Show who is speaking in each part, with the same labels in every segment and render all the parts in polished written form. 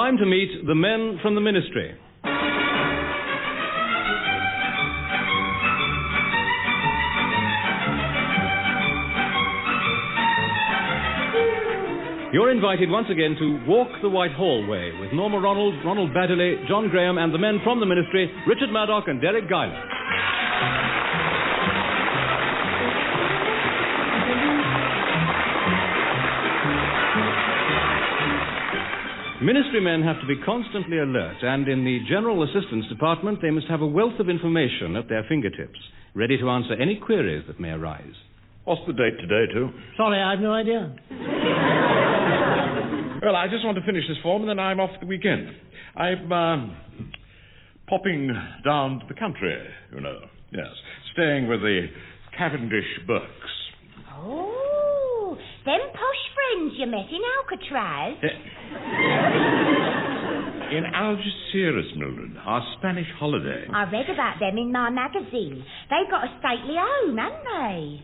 Speaker 1: Time to meet the men from the ministry. You're invited once again to walk the White Hallway with Norma, Ronald, Ronald Baddiley, John Graham, and the men from the ministry, Richard Murdoch and Deryck Guyler. Ministry men have to be constantly alert, and in the General Assistance Department, they must have a wealth of information at their fingertips, ready to answer any queries that may arise.
Speaker 2: What's the date today, too?
Speaker 3: Sorry, I've no idea.
Speaker 2: Well, I just want to finish this form, and then I'm off for the weekend. I'm popping down to the country, you know. Yes, staying with the Cavendish Burkes.
Speaker 4: Oh, them posh friends you met in Alcatraz?
Speaker 2: In Algeciras, Mildred, our Spanish holiday.
Speaker 4: I read about them in my magazine. They've got a stately home, haven't they?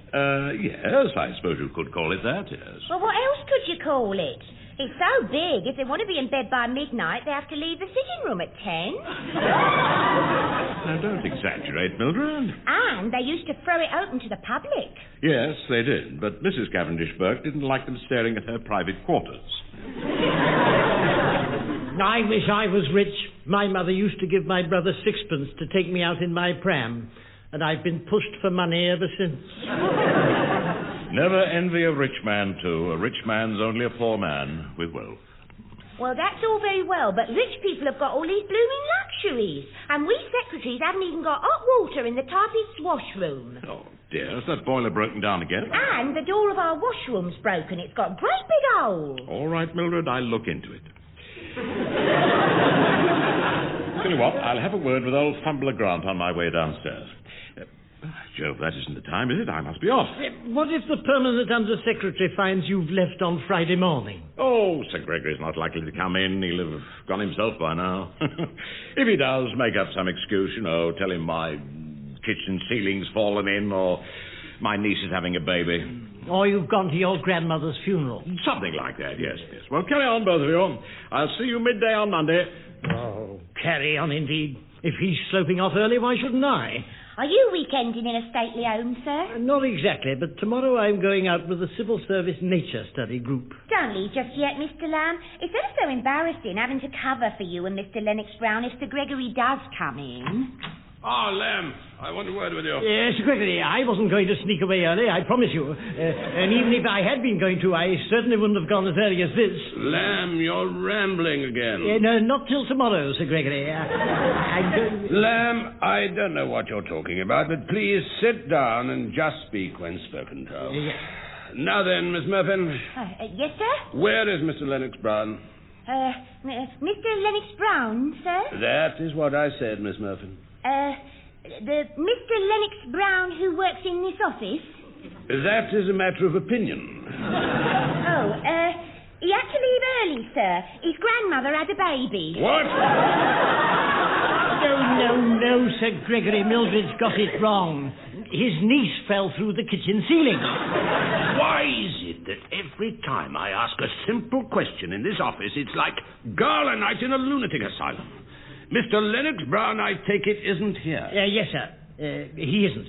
Speaker 2: Yes, I suppose you could call it that, yes.
Speaker 4: Well, what else could you call it? It's so big, if they want to be in bed by midnight, they have to leave the sitting room at 10.
Speaker 2: Now, don't exaggerate, Mildred.
Speaker 4: And they used to throw it open to the public.
Speaker 2: Yes, they did, but Mrs. Cavendish Burke didn't like them staring at her private quarters.
Speaker 3: I wish I was rich. My mother used to give my brother sixpence to take me out in my pram, and I've been pushed for money ever since.
Speaker 2: Never envy a rich man, too. A rich man's only a poor man with wealth.
Speaker 4: Well, that's all very well, but rich people have got all these blooming luxuries, and we secretaries haven't even got hot water in the typist's washroom.
Speaker 2: Oh, dear, is that boiler broken down again?
Speaker 4: And the door of our washroom's broken. It's got a great big hole.
Speaker 2: All right, Mildred, I'll look into it. Tell you what, I'll have a word with old Fumbler Grant on my way downstairs. Jove, that isn't the time, is it? I must be off.
Speaker 3: What if the permanent under-secretary finds you've left on Friday morning?
Speaker 2: Oh, Sir Gregory's not likely to come in. He'll have gone himself by now. If he does, make up some excuse, you know, tell him my kitchen ceiling's fallen in, or my niece is having a baby.
Speaker 3: Or you've gone to your grandmother's funeral.
Speaker 2: Something like that, yes. Well, carry on, both of you. I'll see you midday on Monday.
Speaker 3: Oh, carry on indeed. If he's sloping off early, why shouldn't I?
Speaker 4: Are you weekending in a stately home, sir?
Speaker 3: Not exactly, but tomorrow I'm going out with the Civil Service Nature Study Group.
Speaker 4: Don't leave just yet, Mr. Lamb. It's ever so embarrassing having to cover for you and Mr. Lennox Brown if Sir Gregory does come in.
Speaker 2: Ah, Lamb, I want a word with you.
Speaker 3: Sir Gregory, I wasn't going to sneak away early, I promise you. And even if I had been going to, I certainly wouldn't have gone as early as this.
Speaker 5: Lamb, you're rambling again.
Speaker 3: No, not till tomorrow, Sir Gregory.
Speaker 5: Lamb, I don't know what you're talking about, but please sit down and just speak when spoken to.
Speaker 3: Yes.
Speaker 5: Now then, Miss Murphy.
Speaker 4: Yes, sir?
Speaker 5: Where is Mr. Lennox Brown?
Speaker 4: Mr. Lennox Brown, sir?
Speaker 5: That is what I said, Miss Murphy.
Speaker 4: The Mr. Lennox Brown who works in this office?
Speaker 5: That is a matter of opinion.
Speaker 4: He had to leave early, sir. His grandmother had a baby.
Speaker 5: What?
Speaker 3: No, Sir Gregory. Mildred's got it wrong. His niece fell through the kitchen ceiling.
Speaker 5: Why is it that every time I ask a simple question in this office, it's like gala night in a lunatic asylum? Mr. Lennox Brown, I take it, isn't here.
Speaker 3: Yes, sir. He isn't.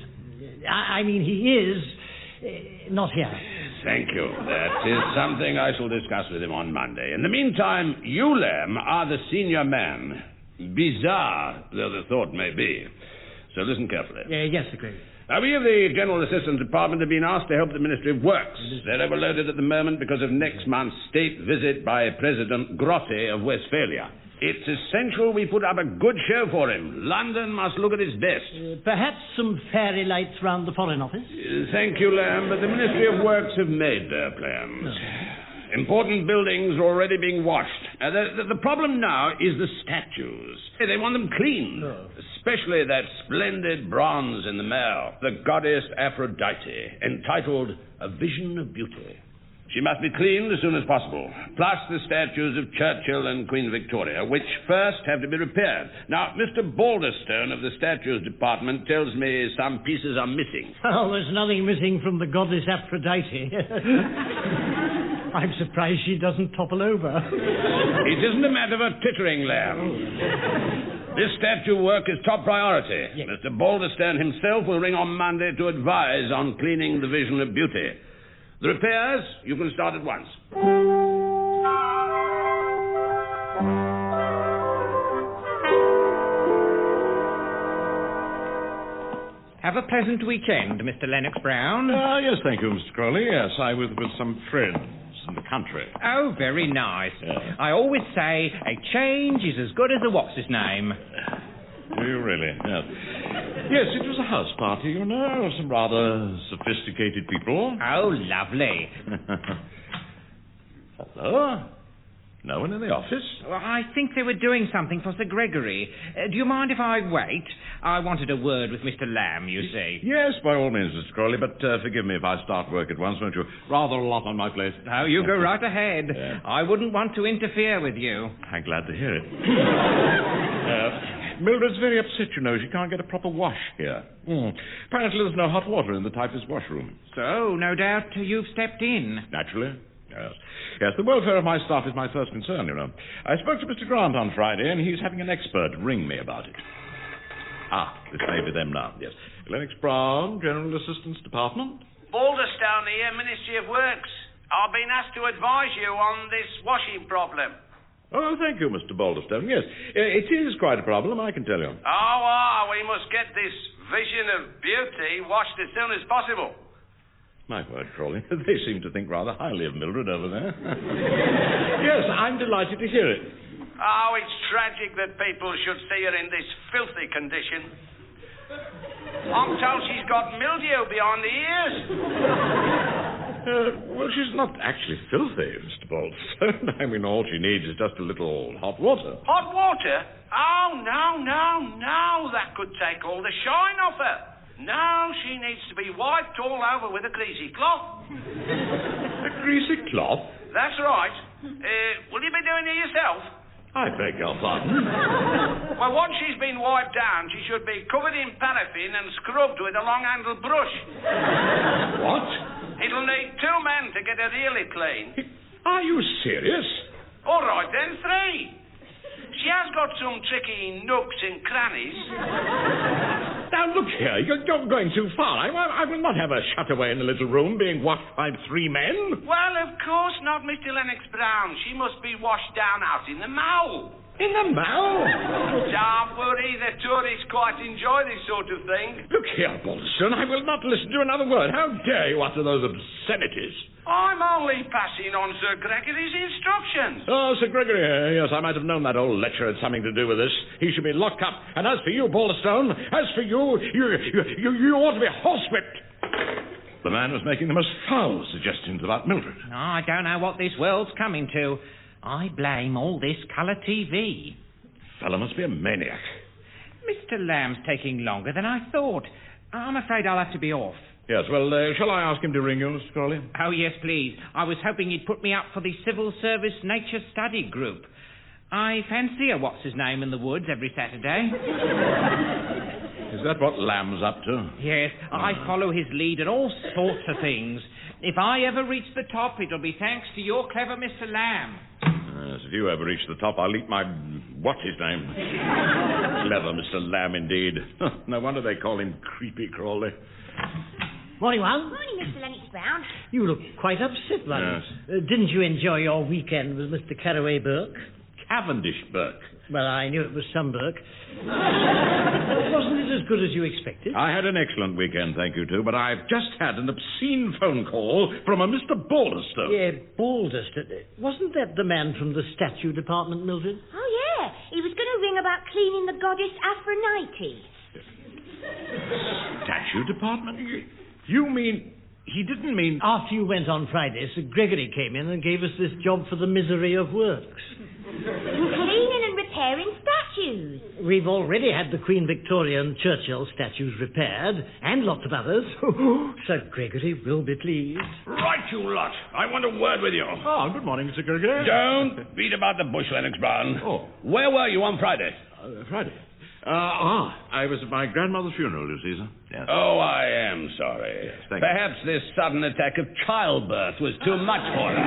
Speaker 3: I mean, he is not here.
Speaker 5: Thank you. That is something I shall discuss with him on Monday. In the meantime, you, Lamb, are the senior man. Bizarre, though the thought may be. So listen carefully.
Speaker 3: Yes, Sir Gregory.
Speaker 5: Now, we of the General Assistance Department have been asked to help the Ministry of Works. They're overloaded at the moment because of next month's state visit by President Grotte of Westphalia. It's essential we put up a good show for him. London must look at its best.
Speaker 3: Perhaps some fairy lights round the Foreign Office?
Speaker 5: Thank you, Lamb, but the Ministry of Works have made their plans. No. Important buildings are already being washed. The problem now is the statues. They want them cleaned. No. Especially that splendid bronze in the Mare, the goddess Aphrodite, entitled A Vision of Beauty. She must be cleaned as soon as possible, plus the statues of Churchill and Queen Victoria, which first have to be repaired. Now, Mr. Balderstone of the Statues Department tells me some pieces are missing.
Speaker 3: Oh, there's nothing missing from the goddess Aphrodite. I'm surprised she doesn't topple over.
Speaker 5: It isn't a matter of tittering, Lamb. This statue work is top priority. Yes. Mr. Balderstone himself will ring on Monday to advise on cleaning the Vision of Beauty. The repairs, you can start at once.
Speaker 6: Have a pleasant weekend, Mr. Lennox Brown.
Speaker 2: Yes, thank you, Mr. Crowley. Yes, I was with some friends in the country.
Speaker 6: Oh, very nice.
Speaker 2: Yeah.
Speaker 6: I always say a change is as good as a what's-his-name.
Speaker 2: Do you really? Yes. Yes, it was a house party, you know. Some rather sophisticated people.
Speaker 6: Oh, lovely.
Speaker 2: Hello? No one in the office?
Speaker 6: Well, I think they were doing something for Sir Gregory. Do you mind if I wait? I wanted a word with Mr. Lamb, you see.
Speaker 2: Yes, by all means, Mr. Crowley, but forgive me if I start work at once, won't you? Rather a lot on my plate.
Speaker 6: No, you go right ahead.
Speaker 2: Yeah.
Speaker 6: I wouldn't want to interfere with you.
Speaker 2: I'm glad to hear it. Mildred's very upset, you know. She can't get a proper wash here. Apparently there's no hot water in the typist's washroom.
Speaker 6: So, no doubt you've stepped in.
Speaker 2: Naturally. Yes. Yes, the welfare of my staff is my first concern, you know. I spoke to Mr. Grant on Friday, and he's having an expert ring me about it. This may be them now, yes. Lennox Brown, General Assistance Department.
Speaker 7: Balderstone here, Ministry of Works. I've been asked to advise you on this washing problem.
Speaker 2: Oh, thank you, Mr. Balderstone. Yes, it is quite a problem, I can tell you.
Speaker 7: We must get this Vision of Beauty washed as soon as possible.
Speaker 2: My word, Crawley, they seem to think rather highly of Mildred over there. Yes, I'm delighted to hear it.
Speaker 7: It's tragic that people should see her in this filthy condition. I'm told she's got mildew behind the ears.
Speaker 2: Well, she's not actually filthy, Mr. Balderstone. I mean, all she needs is just a little hot water.
Speaker 7: Hot water? Oh, no. That could take all the shine off her. No, she needs to be wiped all over with a greasy cloth.
Speaker 2: A greasy cloth?
Speaker 7: That's right. Will you be doing it yourself?
Speaker 2: I beg your pardon.
Speaker 7: Well, once she's been wiped down, she should be covered in paraffin and scrubbed with a long-handled brush.
Speaker 2: What?
Speaker 7: It'll need 2 men to get her really clean.
Speaker 2: Are you serious?
Speaker 7: All right, then, 3. She has got some tricky nooks and crannies.
Speaker 2: Now, look here, you're going too far. I will not have her shut away in a little room being washed by 3 men.
Speaker 7: Well, of course not, Mr. Lennox Brown. She must be washed down out in the mall.
Speaker 2: In the mall?
Speaker 7: Don't worry, the tourists quite enjoy this sort of thing.
Speaker 2: Look here, Balderstone, I will not listen to another word. How dare you utter those obscenities?
Speaker 7: I'm only passing on Sir Gregory's instructions.
Speaker 2: Oh, Sir Gregory, yes, I might have known that old lecturer had something to do with this. He should be locked up. And as for you, Balderstone, you ought to be horsewhipped. The man was making the most foul suggestions about Mildred.
Speaker 6: Oh, I don't know what this world's coming to. I blame all this colour TV.
Speaker 2: Fellow must be a maniac.
Speaker 6: Mr. Lamb's taking longer than I thought. I'm afraid I'll have to be off.
Speaker 2: Yes, well, shall I ask him to ring you, Mr. Crawley?
Speaker 6: Oh, yes, please. I was hoping he'd put me up for the Civil Service Nature Study Group. I fancy a what's-his-name in the woods every Saturday.
Speaker 2: Is that what Lamb's up to?
Speaker 6: Yes, I follow his lead in all sorts of things. If I ever reach the top, it'll be thanks to your clever Mr. Lamb.
Speaker 2: Yes, if you ever reach the top, I'll eat my... what's-his-name? Clever Mr. Lamb, indeed. No wonder they call him Creepy Crawley.
Speaker 3: Morning, Juan.
Speaker 4: Morning, Mr. Lennox Brown.
Speaker 3: You look quite upset, Juan.
Speaker 2: Yes.
Speaker 3: Didn't you enjoy your weekend with Mr. Carraway Burke?
Speaker 2: Cavendish Burke.
Speaker 3: Well, I knew it was some Burke. Wasn't it as good as you expected?
Speaker 2: I had an excellent weekend, thank you, too, but I've just had an obscene phone call from a Mr. Balderstone.
Speaker 3: Yeah, Balderstone. Wasn't that the man from the statue department, Mildred?
Speaker 4: Oh, yeah. He was going to ring about cleaning the goddess Aphrodite.
Speaker 2: Statue department? You mean... He didn't mean...
Speaker 3: After you went on Friday, Sir Gregory came in and gave us this job for the misery of works.
Speaker 4: Cleaning and repairing statues.
Speaker 3: We've already had the Queen Victoria and Churchill statues repaired, and lots of others. Sir Gregory will be pleased.
Speaker 5: Right, you lot. I want a word with you.
Speaker 2: Oh, good morning, Mr. Gregory.
Speaker 5: Don't beat about the bush, Lennox Brown.
Speaker 2: Oh.
Speaker 5: Where were you on Friday?
Speaker 2: Friday? I was at my grandmother's funeral, you see, sir. Yes.
Speaker 5: Oh, I am sorry.
Speaker 2: Yes, thank you.
Speaker 5: Perhaps this sudden attack of childbirth was too much for her.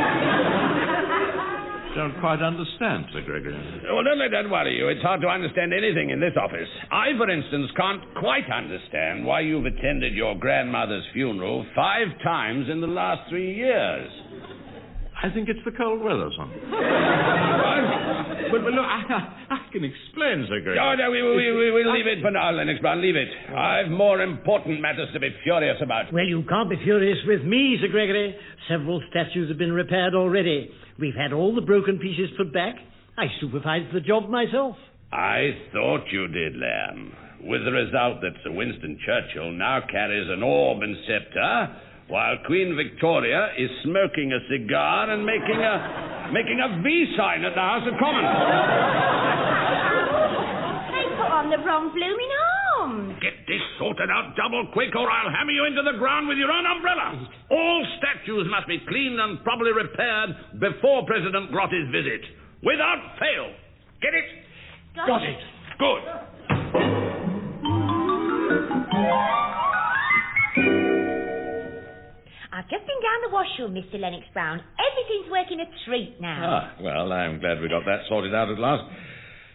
Speaker 2: Don't quite understand, Sir Gregory.
Speaker 5: Well, don't let that worry you. It's hard to understand anything in this office. I, for instance, can't quite understand why you've attended your grandmother's funeral 5 times in the last 3 years.
Speaker 2: I think it's the cold weather, son. But look, I can explain, Sir Gregory.
Speaker 5: Oh, no, we'll leave it for now, Lennox Brown. Leave it. I've more important matters to be furious about.
Speaker 3: Well, you can't be furious with me, Sir Gregory. Several statues have been repaired already. We've had all the broken pieces put back. I supervised the job myself.
Speaker 5: I thought you did, Lamb. With the result that Sir Winston Churchill now carries an orb and scepter, while Queen Victoria is smoking a cigar and making a V sign at the House of Commons.
Speaker 4: They put on the wrong blooming arms.
Speaker 5: Get this sorted out double quick or I'll hammer you into the ground with your own umbrella. All statues must be cleaned and properly repaired before President Grotty's visit. Without fail. Get it?
Speaker 3: Got it.
Speaker 5: Good.
Speaker 4: I've just been down the washroom, Mr. Lennox Brown. Everything's working a treat now.
Speaker 2: Well, I'm glad we got that sorted out at last.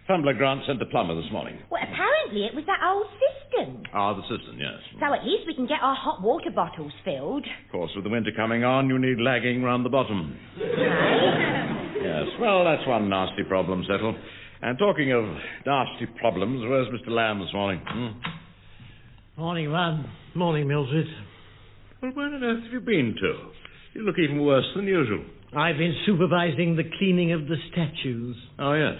Speaker 2: Fumbler Grant sent the plumber this morning.
Speaker 4: Well, apparently it was that old cistern.
Speaker 2: The cistern, yes.
Speaker 4: So at least we can get our hot water bottles filled.
Speaker 2: Of course, with the winter coming on, you need lagging round the bottom. Yes, well, that's one nasty problem settled. And talking of nasty problems, where's Mr. Lamb this morning?
Speaker 3: Morning, Ron. Morning, Mildred.
Speaker 2: Well, where on earth have you been to? You look even worse than usual.
Speaker 3: I've been supervising the cleaning of the statues.
Speaker 2: Oh, yes.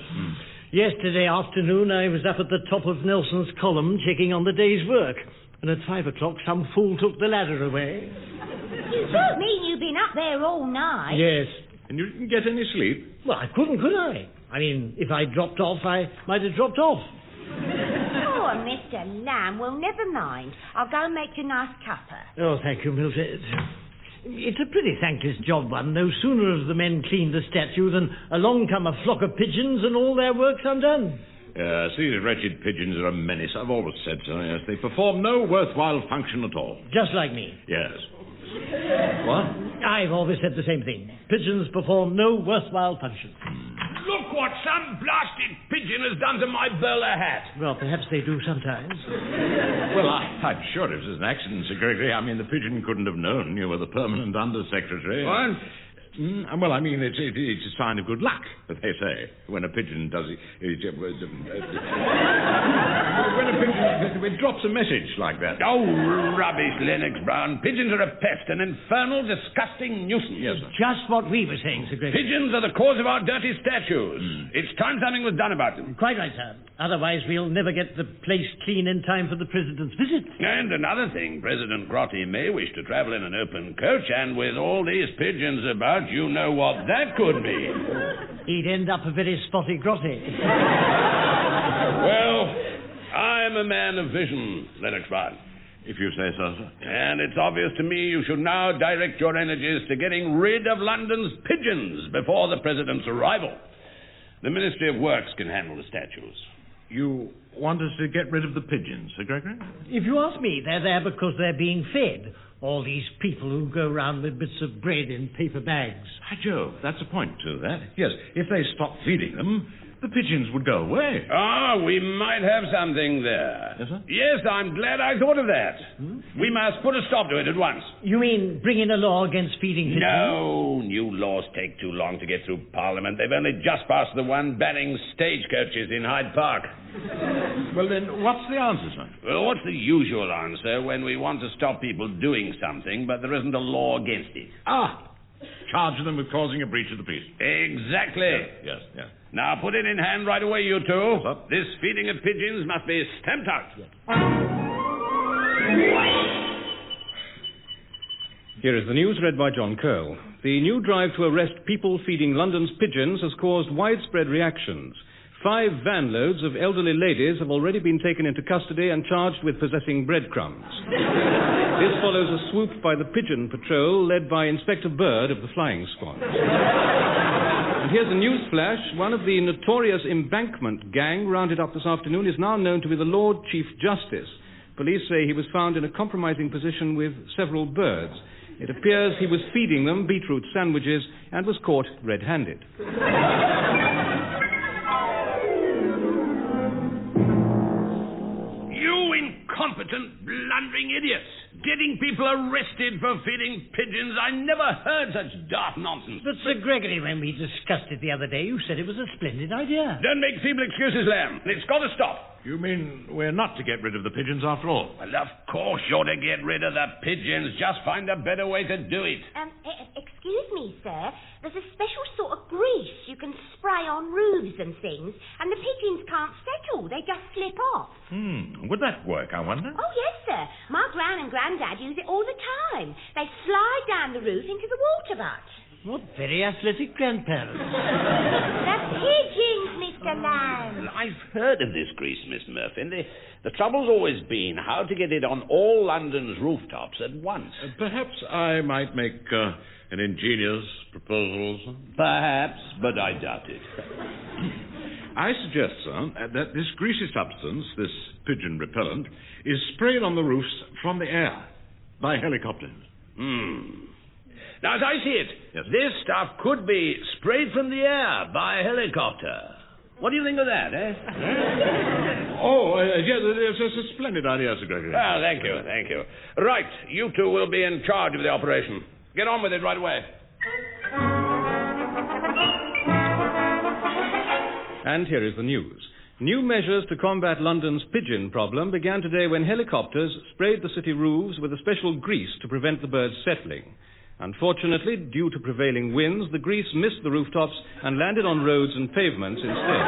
Speaker 3: Yesterday afternoon, I was up at the top of Nelson's column checking on the day's work. And at 5 o'clock, some fool took the ladder away.
Speaker 4: You don't mean you've been up there all night?
Speaker 3: Yes.
Speaker 2: And you didn't get any sleep?
Speaker 3: Well, I couldn't, could I? I mean, if I dropped off, I might have dropped off.
Speaker 4: Oh, Mr. Lamb, well, never mind. I'll go and make you a nice cuppa.
Speaker 3: Oh, thank you, Mildred. It's a pretty thankless job, one. No sooner have the men cleaned the statue than along come a flock of pigeons and all their work's undone.
Speaker 2: Yes, these wretched pigeons are a menace. I've always said so, yes. They perform no worthwhile function at all.
Speaker 3: Just like me.
Speaker 2: Yes. What?
Speaker 3: I've always said the same thing. Pigeons perform no worthwhile function.
Speaker 5: Look what some blasted pigeon has done to my bowler hat.
Speaker 3: Well, perhaps they do sometimes.
Speaker 2: Well, I'm sure it was an accident, Sir Gregory. I mean, the pigeon couldn't have known you were the permanent undersecretary.
Speaker 5: What?
Speaker 2: Well, I mean, it's a sign of good luck, they say, when a pigeon does it. When a pigeon drops a message like that.
Speaker 5: Oh, rubbish, Lennox Brown. Pigeons are a pest, an infernal, disgusting nuisance.
Speaker 2: Yes, sir.
Speaker 3: Just what we were saying, Sir Gregory.
Speaker 5: Pigeons are the cause of our dirty statues. It's time something was done about them.
Speaker 3: Quite right, sir. Otherwise, we'll never get the place clean in time for the President's visit.
Speaker 5: And another thing, President Grotty may wish to travel in an open coach, and with all these pigeons about, you know what that could mean.
Speaker 3: He'd end up a very spotty Grotty.
Speaker 5: Well, I'm a man of vision, Lennox Brown.
Speaker 2: If you say so, sir.
Speaker 5: And it's obvious to me you should now direct your energies to getting rid of London's pigeons before the President's arrival. The Ministry of Works can handle the statues.
Speaker 2: You want us to get rid of the pigeons, Sir Gregory?
Speaker 3: If you ask me, they're there because they're being fed. All these people who go round with bits of bread in paper bags.
Speaker 2: By Jove, that's a point to that. Yes, if they stop feeding them, the pigeons would go away.
Speaker 5: We might have something there.
Speaker 2: Yes, sir?
Speaker 5: Yes, I'm glad I thought of that. We must put a stop to it at once.
Speaker 3: You mean bring in a law against feeding pigeons?
Speaker 5: No, new laws take too long to get through Parliament. They've only just passed the one banning stagecoaches in Hyde Park.
Speaker 2: Well, then, what's the answer, sir?
Speaker 5: Well, what's the usual answer when we want to stop people doing something, but there isn't a law against it?
Speaker 2: Charge them with causing a breach of the peace.
Speaker 5: Exactly.
Speaker 2: Yes.
Speaker 5: Now put it in hand right away, you two.
Speaker 2: Yes, sir.
Speaker 5: This feeding of pigeons must be stamped out.
Speaker 1: Here is the news read by John Curl. The new drive to arrest people feeding London's pigeons has caused widespread reactions. 5 van loads of elderly ladies have already been taken into custody and charged with possessing breadcrumbs. This follows a swoop by the Pigeon Patrol led by Inspector Bird of the Flying Squad. And here's a news flash. One of the notorious embankment gang rounded up this afternoon is now known to be the Lord Chief Justice. Police say he was found in a compromising position with several birds. It appears he was feeding them beetroot sandwiches and was caught red-handed.
Speaker 5: You incompetent, blundering idiots! Getting people arrested for feeding pigeons. I never heard such daft nonsense.
Speaker 3: But, Sir Gregory, when we discussed it the other day, you said it was a splendid idea.
Speaker 5: Don't make feeble excuses, Lamb. It's got to stop.
Speaker 2: You mean we're not to get rid of the pigeons after all?
Speaker 5: Well, of course you're to get rid of the pigeons. Just find a better way to do it.
Speaker 4: Excuse me, sir. There's a special sort of grease you can spray on roofs and things, and the pigeons can't settle. They just slip off.
Speaker 2: Would that work, I wonder?
Speaker 4: Oh, yes, sir. My gran and granddad use it all the time. They slide down the roof into the water butt.
Speaker 3: What very athletic grandparents.
Speaker 4: The pigeons, Mr. Lamb.
Speaker 5: Well, I've heard of this grease, Miss Murphy. The trouble's always been how to get it on all London's rooftops at once.
Speaker 2: Perhaps I might make an ingenious proposal.
Speaker 5: Perhaps, but I doubt it.
Speaker 2: I suggest, sir, that this greasy substance, this pigeon repellent, is sprayed on the roofs from the air by helicopters.
Speaker 5: Now, as I see it, this stuff could be sprayed from the air by a helicopter. What do you think of that, eh?
Speaker 2: Yes, it's a splendid idea, Sir Gregory.
Speaker 5: Oh, thank you. Right, you two will be in charge of the operation. Get on with it right away.
Speaker 1: And here is the news. New measures to combat London's pigeon problem began today when helicopters sprayed the city roofs with a special grease to prevent the birds settling. Unfortunately, due to prevailing winds, the grease missed the rooftops and landed on roads and pavements instead.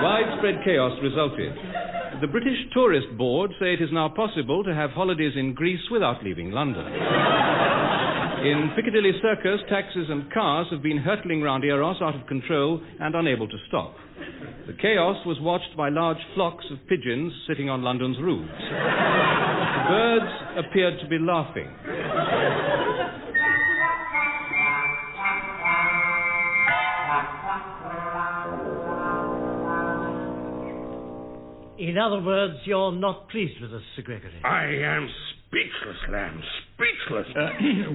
Speaker 1: Widespread chaos resulted. The British Tourist Board say it is now possible to have holidays in Greece without leaving London. In Piccadilly Circus, taxis and cars have been hurtling round Eros out of control and unable to stop. The chaos was watched by large flocks of pigeons sitting on London's roofs. The birds appeared to be laughing.
Speaker 3: In other words, you're not pleased with us, Sir Gregory.
Speaker 5: I am speechless, Lamb, speechless.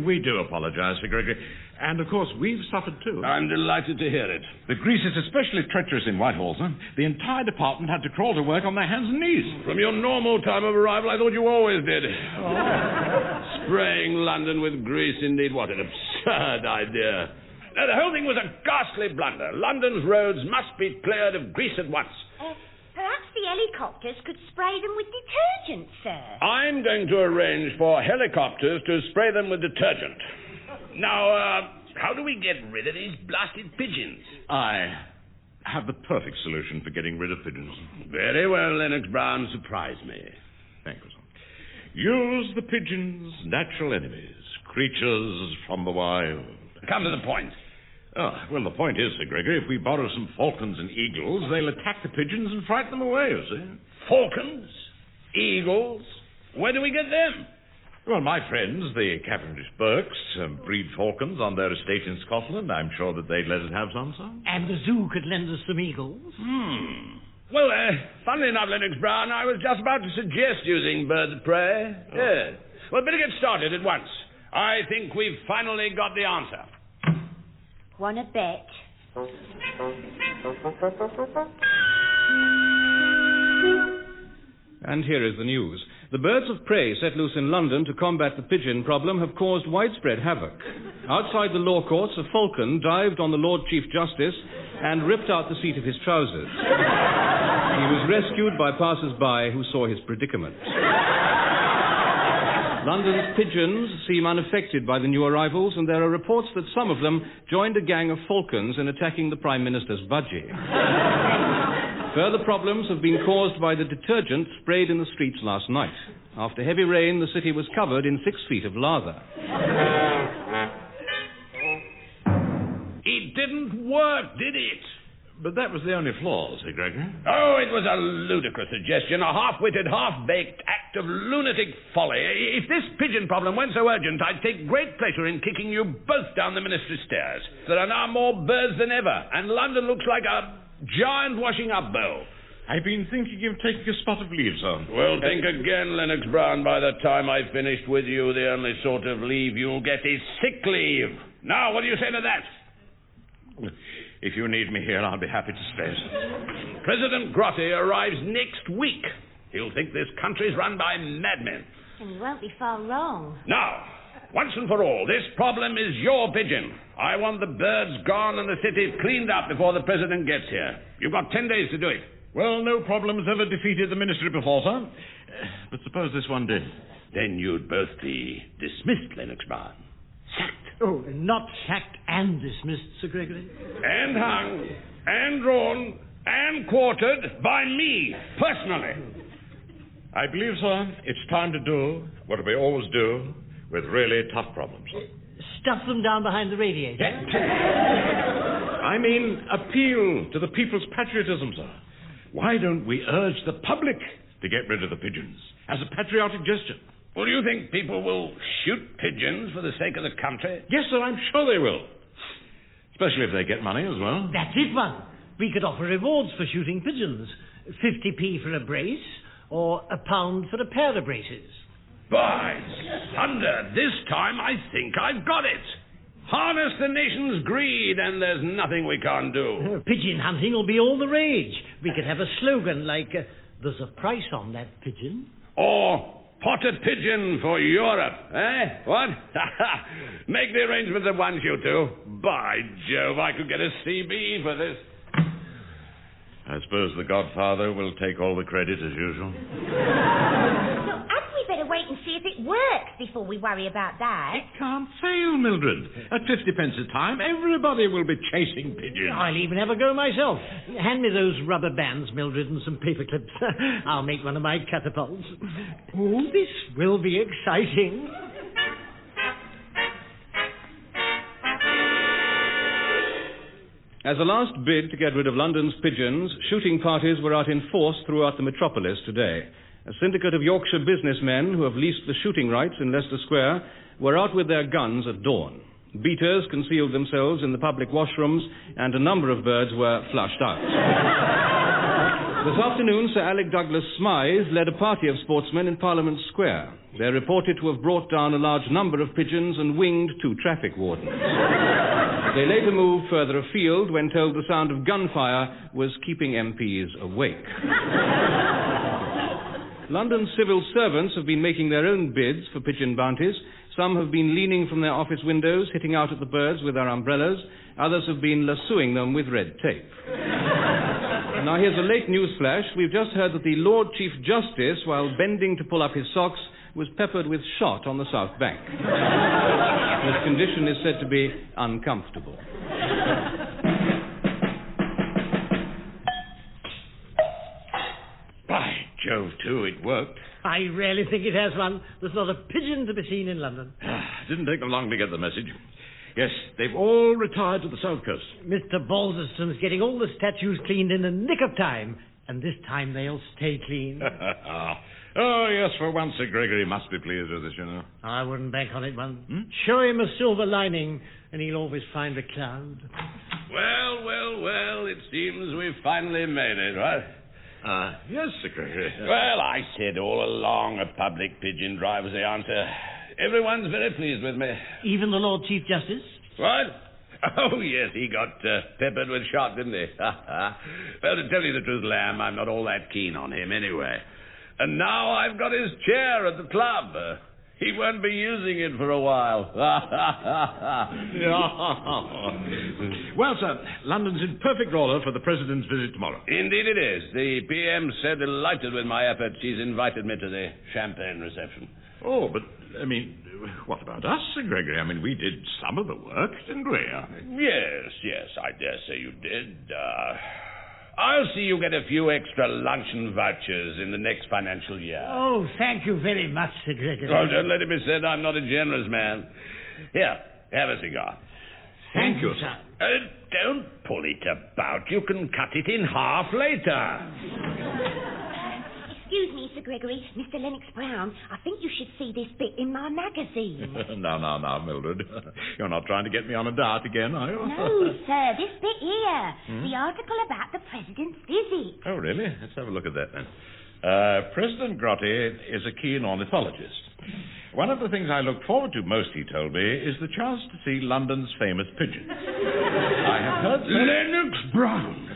Speaker 2: We do apologize, Sir Gregory. And, of course, we've suffered too.
Speaker 5: I'm delighted to hear it.
Speaker 2: The grease is especially treacherous in Whitehall, sir. The entire department had to crawl to work on their hands and knees.
Speaker 5: From your normal time of arrival, I thought you always did. Spraying London with grease, indeed. What an absurd idea. Now, the whole thing was a ghastly blunder. London's roads must be cleared of grease at once.
Speaker 4: Perhaps the helicopters could spray them with detergent, sir.
Speaker 5: I'm going to arrange for helicopters to spray them with detergent. Now, how do we get rid of these blasted pigeons?
Speaker 2: I have the perfect solution for getting rid of pigeons.
Speaker 5: Very well, Lennox Brown, surprise me.
Speaker 2: Thank you, sir. Use the pigeons' natural enemies, creatures from the wild.
Speaker 5: Come to the point.
Speaker 2: Well, the point is, Sir Gregory, if we borrow some falcons and eagles, they'll attack the pigeons and frighten them away, you see.
Speaker 5: Falcons? Eagles? Where do we get them?
Speaker 2: Well, my friends, the Cavendish Burkes, breed falcons on their estate in Scotland. I'm sure that they'd let us have some, sir.
Speaker 3: And the zoo could lend us some eagles.
Speaker 5: Well, funnily enough, Lennox Brown, I was just about to suggest using birds of prey. Yes. Well, better get started at once. I think we've finally got the answer.
Speaker 4: Want a bet?
Speaker 1: And here is the news. The birds of prey set loose in London to combat the pigeon problem have caused widespread havoc. Outside the law courts, a falcon dived on the Lord Chief Justice and ripped out the seat of his trousers. He was rescued by passers-by who saw his predicament. London's pigeons seem unaffected by the new arrivals, and there are reports that some of them joined a gang of falcons in attacking the Prime Minister's budgie. Further problems have been caused by the detergent sprayed in the streets last night. After heavy rain, the city was covered in 6 feet of lather.
Speaker 5: It didn't work, did it?
Speaker 2: But that was the only flaw, Sir Gregory.
Speaker 5: Oh, it was a ludicrous suggestion, a half-witted, half-baked act act of lunatic folly. If this pigeon problem weren't so urgent, I'd take great pleasure in kicking you both down the ministry stairs. There are now more birds than ever, and London looks like a giant washing up bowl.
Speaker 2: I've been thinking of taking a spot of leave, sir.
Speaker 5: Well, think again, Lennox Brown. By the time I've finished with you, the only sort of leave you'll get is sick leave. Now, what do you say to that?
Speaker 2: If you need me here, I'll be happy to stay, sir.
Speaker 5: President Grotti arrives next week. He'll think this country's run by madmen.
Speaker 4: And you won't be far wrong.
Speaker 5: Now, once and for all, this problem is your pigeon. I want the birds gone and the city cleaned up before the president gets here. You've got 10 days to do it.
Speaker 2: Well, no problem's ever defeated the ministry before, sir. But suppose this one did.
Speaker 5: Then you'd both be dismissed, Lennox Brown. Sacked.
Speaker 3: Oh, not sacked and dismissed, Sir Gregory.
Speaker 5: And hung, and drawn, and quartered by me, personally.
Speaker 2: I believe, sir, it's time to do what we always do with really tough problems.
Speaker 3: Stuff them down behind the radiator.
Speaker 2: I mean, appeal to the people's patriotism, sir. Why don't we urge the public to get rid of the pigeons as a patriotic gesture?
Speaker 5: Well, do you think people will shoot pigeons for the sake of the country?
Speaker 2: Yes, sir, I'm sure they will. Especially if they get money as well.
Speaker 3: That's it, one. We could offer rewards for shooting pigeons. 50p for a brace, or £1 for a pair of braces.
Speaker 5: By thunder, this time I think I've got it. Harness the nation's greed and there's nothing we can't do.
Speaker 3: Pigeon hunting will be all the rage. We could have a slogan like, there's a price on that pigeon.
Speaker 5: Or, potted pigeon for Europe, eh? What? Make the arrangements at once, you two. By Jove, I could get a CB for this.
Speaker 2: I suppose the Godfather will take all the credit as usual.
Speaker 4: Look, hadn't we better wait and see if it works before we worry about that?
Speaker 2: It can't fail, Mildred. At 50 pence a time, everybody will be chasing pigeons.
Speaker 3: I'll even have a go myself. Hand me those rubber bands, Mildred, and some paper clips. I'll make one of my catapults. Oh, this will be exciting.
Speaker 1: As a last bid to get rid of London's pigeons, shooting parties were out in force throughout the metropolis today. A syndicate of Yorkshire businessmen who have leased the shooting rights in Leicester Square were out with their guns at dawn. Beaters concealed themselves in the public washrooms, and a number of birds were flushed out. This afternoon, Sir Alec Douglas Smythe led a party of sportsmen in Parliament Square. They're reported to have brought down a large number of pigeons and winged 2 traffic wardens. They later moved further afield when told the sound of gunfire was keeping MPs awake. London's civil servants have been making their own bids for pigeon bounties. Some have been leaning from their office windows, hitting out at the birds with their umbrellas. Others have been lassoing them with red tape. Now here's a late news flash. We've just heard that the Lord Chief Justice, while bending to pull up his socks, was peppered with shot on the South Bank. His condition is said to be uncomfortable.
Speaker 2: By Jove, too, it worked.
Speaker 3: I rarely think it has one. There's not a pigeon to be seen in London.
Speaker 2: Didn't take them long to get the message. Yes, they've all retired to the south coast.
Speaker 3: Mr. Balderston's getting all the statues cleaned in the nick of time, and this time they'll stay clean.
Speaker 2: Oh, yes, for once Sir Gregory must be pleased with us, you know.
Speaker 3: I wouldn't bank on it, one. Show him a silver lining, and he'll always find a cloud.
Speaker 5: Well, it seems we've finally made it, right?
Speaker 2: Yes, Sir Gregory.
Speaker 5: Well, I said all along a public pigeon drive was the answer. Everyone's very pleased with me.
Speaker 3: Even the Lord Chief Justice?
Speaker 5: What? Oh, yes, he got peppered with shot, didn't he? Well, to tell you the truth, Lamb, I'm not all that keen on him anyway. And now I've got his chair at the club. He won't be using it for a while.
Speaker 2: Well, sir, London's in perfect order for the President's visit tomorrow.
Speaker 5: Indeed it is. The PM's so delighted with my efforts, she's invited me to the champagne reception.
Speaker 2: Oh, but, I mean, what about us, Sir Gregory? I mean, we did some of the work, didn't we?
Speaker 5: Yes, I dare say you did. I'll see you get a few extra luncheon vouchers in the next financial year.
Speaker 3: Oh, thank you very much, Sir Gregory.
Speaker 5: Oh, don't let it be said I'm not a generous man. Here, have a cigar.
Speaker 3: Thank you, sir.
Speaker 5: Don't pull it about. You can cut it in half later.
Speaker 4: excuse me, Sir Gregory, Mr. Lennox Brown, I think you should see this bit in my magazine.
Speaker 2: No, Mildred. You're not trying to get me on a dart again, are you?
Speaker 4: No, sir, this bit here. The article about the President's visit.
Speaker 2: Oh, really? Let's have a look at that then. President Grotti is a keen ornithologist. One of the things I look forward to most, he told me, is the chance to see London's famous pigeons. I have heard...
Speaker 5: Lennox Brown!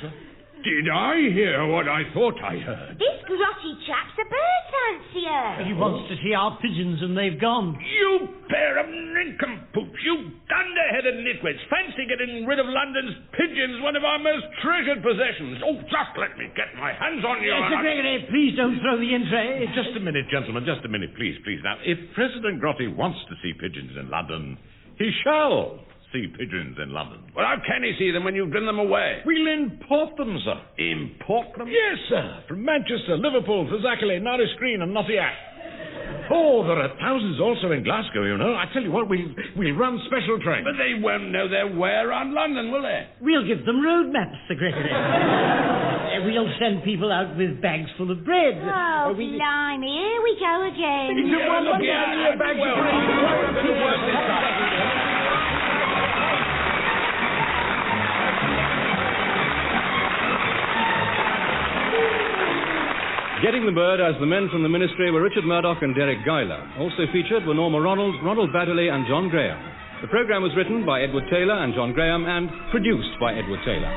Speaker 5: Did I hear what I thought I heard?
Speaker 4: This grotty chap's a bird fancier.
Speaker 3: He wants to see our pigeons and they've gone.
Speaker 5: You pair of nincompoops, you dunderheaded nitwits, fancy getting rid of London's pigeons, one of our most treasured possessions. Oh, just let me get my hands on you.
Speaker 3: Sir Gregory, please don't throw the entry.
Speaker 2: Just a minute, gentlemen, just a minute, please. Now, if President Grotti wants to see pigeons in London, he shall see pigeons in London.
Speaker 5: Well, how can he see them when you've driven them away?
Speaker 2: We'll import them, sir.
Speaker 5: Import them?
Speaker 2: Yes, sir. From Manchester, Liverpool, Fazakerley, Norris Green and Nottingham. Oh, there are thousands also in Glasgow, you know. I tell you what, we'll run special trains.
Speaker 5: But they won't know their way around London, will they?
Speaker 3: We'll give them road maps, Sir Gregory. We'll send people out with bags full of bread.
Speaker 4: Oh, blimey, here we go again.
Speaker 1: Getting the Bird as the men from the Ministry were Richard Murdoch and Deryck Guyler. Also featured were Norma Ronald, Ronald Baddiley and John Graham. The programme was written by Edward Taylor and John Graham and produced by Edward Taylor.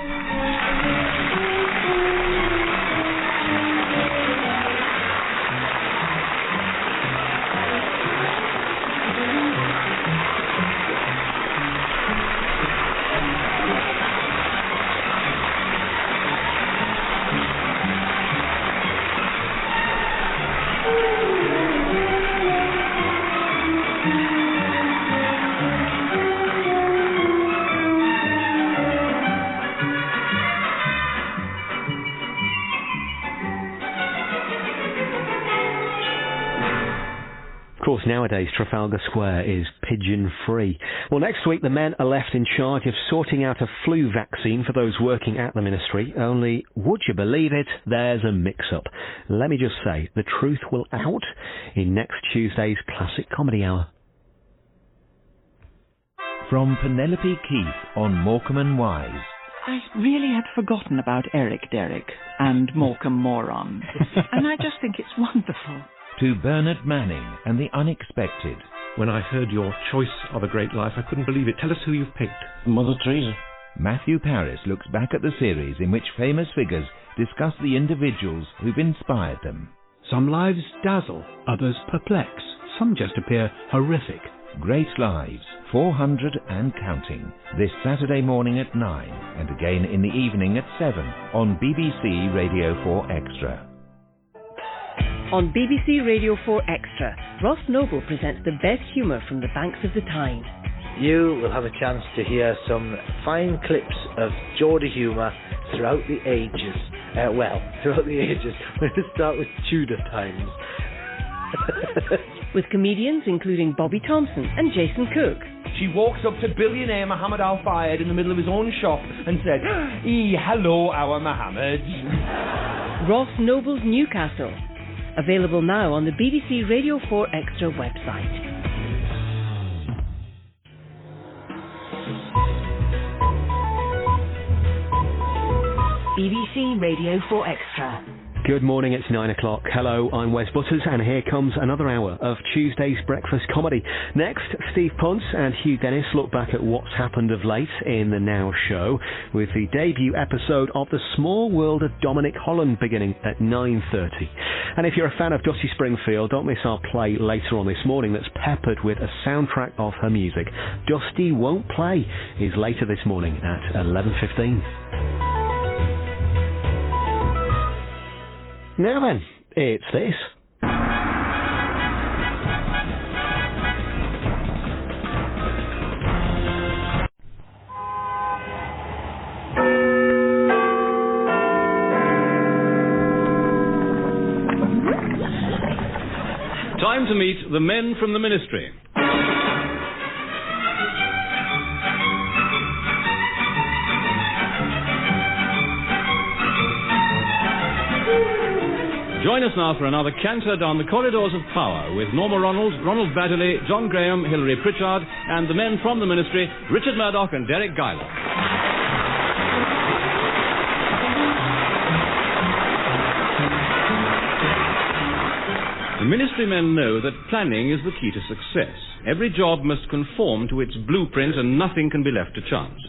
Speaker 8: Nowadays, Trafalgar Square is pigeon-free. Well, next week, the men are left in charge of sorting out a flu vaccine for those working at the Ministry. Only, would you believe it, there's a mix-up. Let me just say, the truth will out in next Tuesday's Classic Comedy Hour.
Speaker 9: From Penelope Keith on Morecambe and Wise.
Speaker 10: I really had forgotten about Eric Deryck and Morecambe Moron. And I just think it's wonderful.
Speaker 9: To Bernard Manning and the Unexpected.
Speaker 11: When I heard your choice of a great life, I couldn't believe it. Tell us who you've picked.
Speaker 12: Mother Teresa.
Speaker 9: Matthew Paris looks back at the series in which famous figures discuss the individuals who've inspired them.
Speaker 11: Some lives dazzle, others perplex. Some just appear horrific.
Speaker 9: Great Lives, 400 and counting. This Saturday morning at 9 and again in the evening at 7 on BBC Radio 4 Extra.
Speaker 13: On BBC Radio 4 Extra, Ross Noble presents the best humour from the banks of the Tyne.
Speaker 14: You will have a chance to hear some fine clips of Geordie humour throughout the ages. Throughout the ages. We're going to start with Tudor times.
Speaker 13: With comedians including Bobby Thompson and Jason Cook.
Speaker 15: She walks up to billionaire Mohammed Al-Fayed in the middle of his own shop and said, hello, our Mohammed.
Speaker 13: Ross Noble's Newcastle. Available now on the BBC Radio 4 Extra website. BBC Radio 4 Extra.
Speaker 8: Good morning, it's 9 o'clock. Hello, I'm Wes Butters, and here comes another hour of Tuesday's breakfast comedy. Next, Steve Punt and Hugh Dennis look back at what's happened of late in the Now Show, with the debut episode of The Small World of Dominic Holland beginning at 9:30. And if you're a fan of Dusty Springfield, don't miss our play later on this morning that's peppered with a soundtrack of her music. Dusty Won't Play is later this morning at 11:15. Now then, it's this.
Speaker 1: Time to meet the men from the Ministry. Join us now for another canter down the corridors of power with Norma Ronald, Ronald Baddiley, John Graham, Hilary Pritchard, and the men from the Ministry, Richard Murdoch and Deryck Guyler. The Ministry men know that planning is the key to success. Every job must conform to its blueprint and nothing can be left to chance.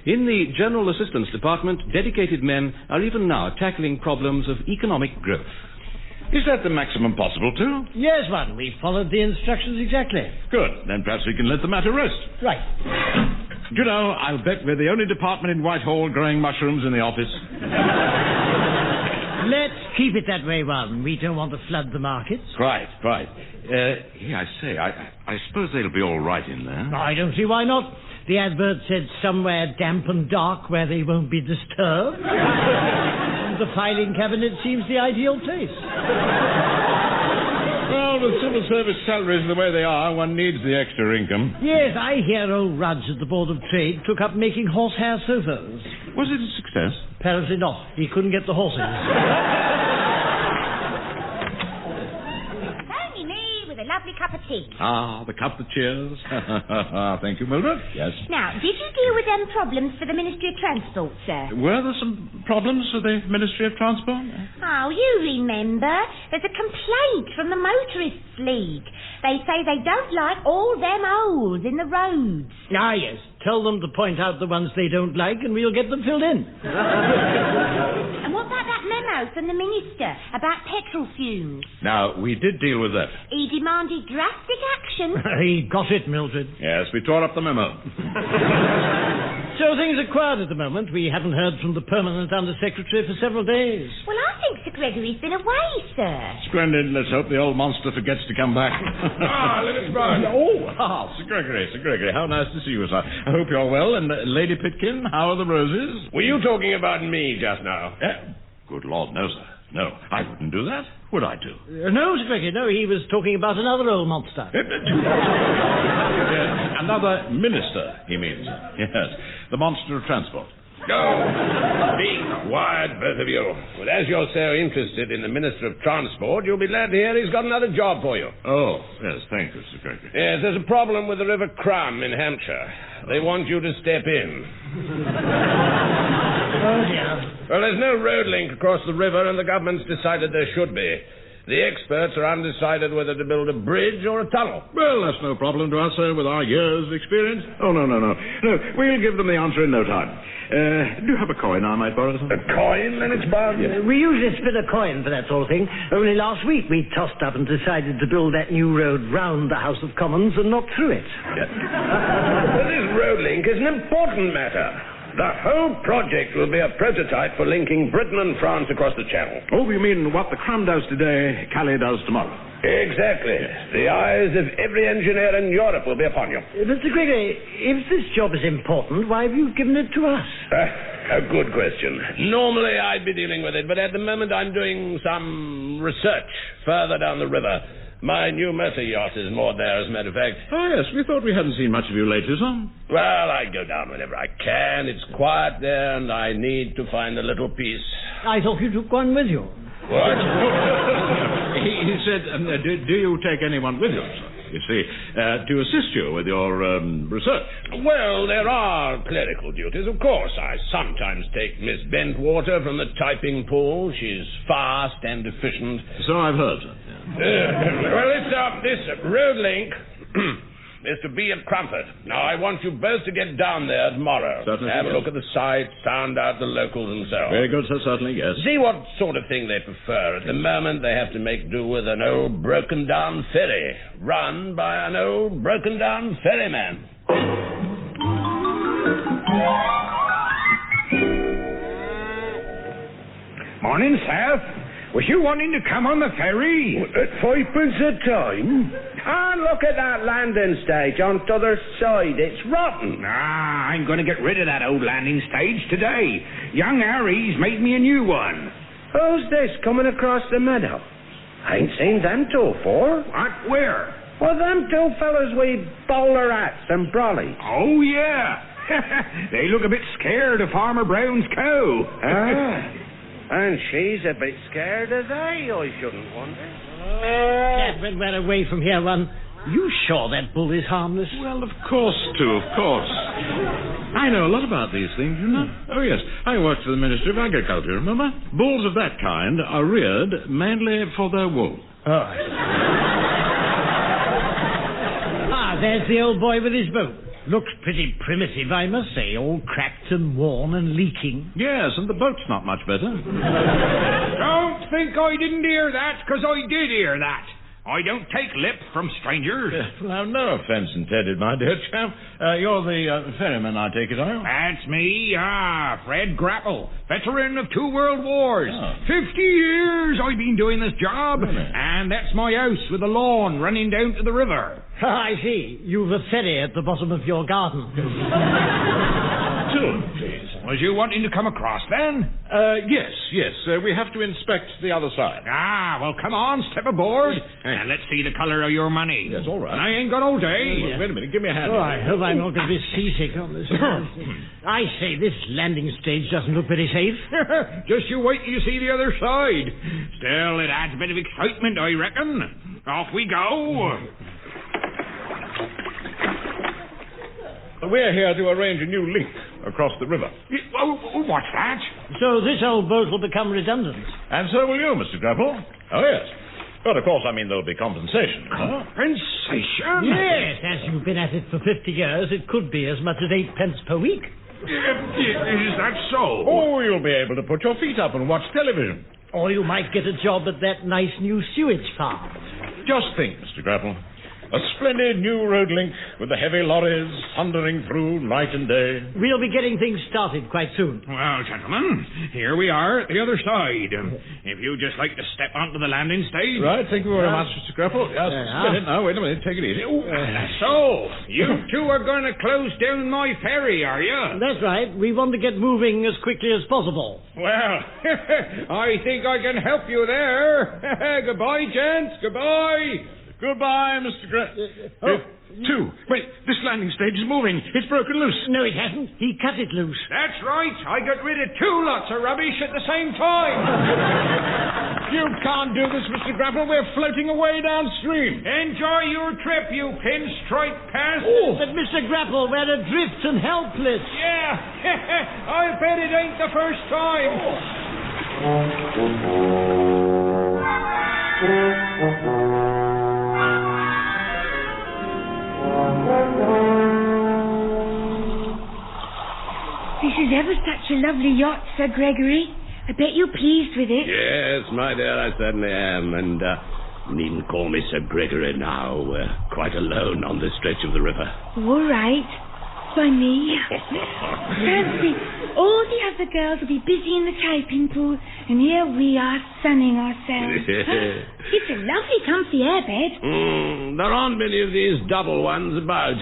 Speaker 1: In the General Assistance Department, dedicated men are even now tackling problems of economic growth.
Speaker 2: Is that the maximum possible, too?
Speaker 3: Yes, one. We followed the instructions exactly.
Speaker 2: Good. Then perhaps we can let the matter rest.
Speaker 3: Right.
Speaker 2: Do you know, I'll bet we're the only department in Whitehall growing mushrooms in the office.
Speaker 3: Let's keep it that way, one. We don't want to flood the markets.
Speaker 2: Right. Here, I say, I suppose they'll be all right in there.
Speaker 3: I don't see why not. The advert said somewhere damp and dark where they won't be disturbed. The filing cabinet seems the ideal place.
Speaker 2: Well, with civil service salaries the way they are, one needs the extra income.
Speaker 3: Yes, I hear old Rudge at the Board of Trade took up making horsehair sofas.
Speaker 2: Was it a success?
Speaker 3: Apparently not. He couldn't get the horses.
Speaker 4: Only me with a lovely cup of tea.
Speaker 2: Ah, the cup that cheers. Thank you, Mildred. Yes.
Speaker 4: Now, did you deal with them problems for the Ministry of Transport, sir?
Speaker 2: Were there some problems for the Ministry of Transport?
Speaker 4: Oh, you remember. There's a complaint from the Motorists' League. They say they don't like all them holes in the roads.
Speaker 3: Ah, yes. Tell them to point out the ones they don't like and we'll get them filled in.
Speaker 4: And what about that memo from the Minister about petrol fumes?
Speaker 2: Now, we did deal with that.
Speaker 4: He demanded drastic action.
Speaker 3: He got it, Mildred.
Speaker 2: Yes, we tore up the memo.
Speaker 3: So things are quiet at the moment. We haven't heard from the Permanent Under-Secretary for several days.
Speaker 4: Well, I think Sir Gregory's been away, sir.
Speaker 2: Splendid. Let's hope the old monster forgets to come back. Sir Gregory, how nice to see you, sir. I hope you're well. And Lady Pitkin, how are the roses?
Speaker 5: Were you talking about me just now?
Speaker 2: Good Lord, no, sir. No, I wouldn't do that. Would I do?
Speaker 3: No, Sir Gregory, no. He was talking about another old monster.
Speaker 2: Another minister, he means. Yes, the monster of transport.
Speaker 5: Be quiet, both of you. Well, as you're so interested in the Minister of Transport, you'll be glad to hear he's got another job for you.
Speaker 2: Oh, yes, thank you, Sir Gregory.
Speaker 5: Yes, there's a problem with the River Crum in Hampshire. They want you to step in.
Speaker 3: Oh, dear.
Speaker 5: Well, there's no road link across the river, and the government's decided there should be. The experts are undecided whether to build a bridge or a tunnel.
Speaker 2: Well, that's no problem to us, sir, with our years' experience. Oh, no. No, we'll give them the answer in no time. Do you have a coin I might borrow, sir?
Speaker 5: A coin, then it's borrowed?
Speaker 3: Yes. We usually spin a coin for that sort of thing. Only last week we tossed up and decided to build that new road round the House of Commons and not through it.
Speaker 2: Yes.
Speaker 5: Well, this road link is an important matter. The whole project will be a prototype for linking Britain and France across the Channel.
Speaker 2: Oh, you mean what the Crum does today, Calais does tomorrow?
Speaker 5: Exactly. The eyes of every engineer in Europe will be upon you.
Speaker 3: Mr. Gregory, if this job is important, why have you given it to us?
Speaker 5: A good question. Normally I'd be dealing with it, but at the moment I'm doing some research further down the river. My new motor yacht is moored there, as a matter of fact.
Speaker 2: Oh, yes, we thought we hadn't seen much of you lately, sir.
Speaker 5: Well, I go down whenever I can. It's quiet there, and I need to find a little peace.
Speaker 3: I thought you took one with you.
Speaker 5: What?
Speaker 2: He said, do you take anyone with you, sir? You see, to assist you with your research.
Speaker 5: Well, there are clerical duties, of course. I sometimes take Miss Bentwater from the typing pool. She's fast and efficient.
Speaker 2: So I've heard, sir.
Speaker 5: Well, this road link is to be at Crumford. Now, I want you both to get down there tomorrow.
Speaker 2: Certainly.
Speaker 5: Have a look at the site, sound out the locals and so on.
Speaker 2: Very good, sir, certainly, yes.
Speaker 5: See what sort of thing they prefer. At the moment, they have to make do with an old broken-down ferry, run by an old broken-down ferryman.
Speaker 12: Morning, Seth. Was you wanting to come on the ferry?
Speaker 16: At 5 pence a time? Ah, look at that landing stage on the other side. It's rotten.
Speaker 12: Ah, I'm going to get rid of that old landing stage today. Young Harry's made me a new one.
Speaker 16: Who's this coming across the meadow? I ain't seen them two afore.
Speaker 12: What? Where?
Speaker 16: Well, them two fellas with bowler hats and brollies.
Speaker 12: Oh, yeah. They look a bit scared of Farmer Brown's cow.
Speaker 16: Ah. And she's a bit scared of they, I shouldn't wonder.
Speaker 3: Yeah, but we're away from here, Ron. You sure that bull is harmless?
Speaker 2: Well, of course, of course. I know a lot about these things, you know. Oh, yes. I worked for the Ministry of Agriculture, remember? Bulls of that kind are reared mainly for their wool.
Speaker 3: Oh. There's the old boy with his boat. Looks pretty primitive, I must say, all cracked and worn and leaking.
Speaker 2: Yes, and the boat's not much better.
Speaker 12: Don't think I didn't hear that, because I did hear that. I don't take lip from strangers.
Speaker 2: Now, no offence intended, my dear chap. You're the ferryman, I take it, are you?
Speaker 12: That's me, Fred Grapple, veteran of 2 world wars.
Speaker 2: Oh.
Speaker 12: 50 years I've been doing this job,
Speaker 2: Really?
Speaker 12: and that's my house with a lawn running down to the river.
Speaker 3: I see. You've a ferry at the bottom of your garden.
Speaker 2: Two, please.
Speaker 12: Was you wanting to come across, then?
Speaker 2: Yes. We have to inspect the other side.
Speaker 12: Well, come on, step aboard, and let's see the colour of your money.
Speaker 2: Yes, all right.
Speaker 12: And I ain't got all day.
Speaker 2: Well, wait a minute, give me a hand.
Speaker 3: Oh, I hope I'm not going to be seasick on this. I say, this landing stage doesn't look very safe.
Speaker 12: Just you wait till you see the other side. Still, it adds a bit of excitement, I reckon. Off we go.
Speaker 2: We're here to arrange a new link across the river.
Speaker 12: What's that?
Speaker 3: So this old boat will become redundant.
Speaker 2: And so will you, Mr. Grapple. Oh, yes. But, of course, I mean, there'll be compensation.
Speaker 12: Compensation?
Speaker 3: Yes, as you've been at it for 50 years, it could be as much as 8 pence per week.
Speaker 12: Is that so?
Speaker 2: Oh, you'll be able to put your feet up and watch television.
Speaker 3: Or you might get a job at that nice new sewage farm.
Speaker 2: Just think, Mr. Grapple. A splendid new road link with the heavy lorries thundering through night and day.
Speaker 3: We'll be getting things started quite soon.
Speaker 12: Well, gentlemen, here we are at the other side. If you'd just like to step onto the landing stage.
Speaker 2: Right, thank you very much, Mr. Grapple. Yes, now, wait a minute, take it easy.
Speaker 12: So, you two are going to close down my ferry, are you?
Speaker 3: That's right. We want to get moving as quickly as possible.
Speaker 12: Well, I think I can help you there. Goodbye, gents. Goodbye.
Speaker 2: Goodbye, Mr. Two. Wait, this landing stage is moving. It's broken loose.
Speaker 3: No, it hasn't. He cut it loose.
Speaker 12: That's right. I got rid of 2 lots of rubbish at the same time.
Speaker 2: You can't do this, Mr. Grapple. We're floating away downstream.
Speaker 12: Enjoy your trip, you pinstripe pest.
Speaker 3: Oh, but Mr. Grapple, we're adrift and helpless.
Speaker 12: Yeah, I bet it ain't the first time.
Speaker 4: This is ever such a lovely yacht, Sir Gregory. I bet you're pleased with it.
Speaker 5: Yes, my dear, I certainly am. And needn't call me Sir Gregory now. We're quite alone on this stretch of the river.
Speaker 4: All right. Funny. Fancy, all the other girls will be busy in the typing pool, and here we are sunning ourselves. It's a lovely comfy airbed.
Speaker 5: There aren't many of these double ones about.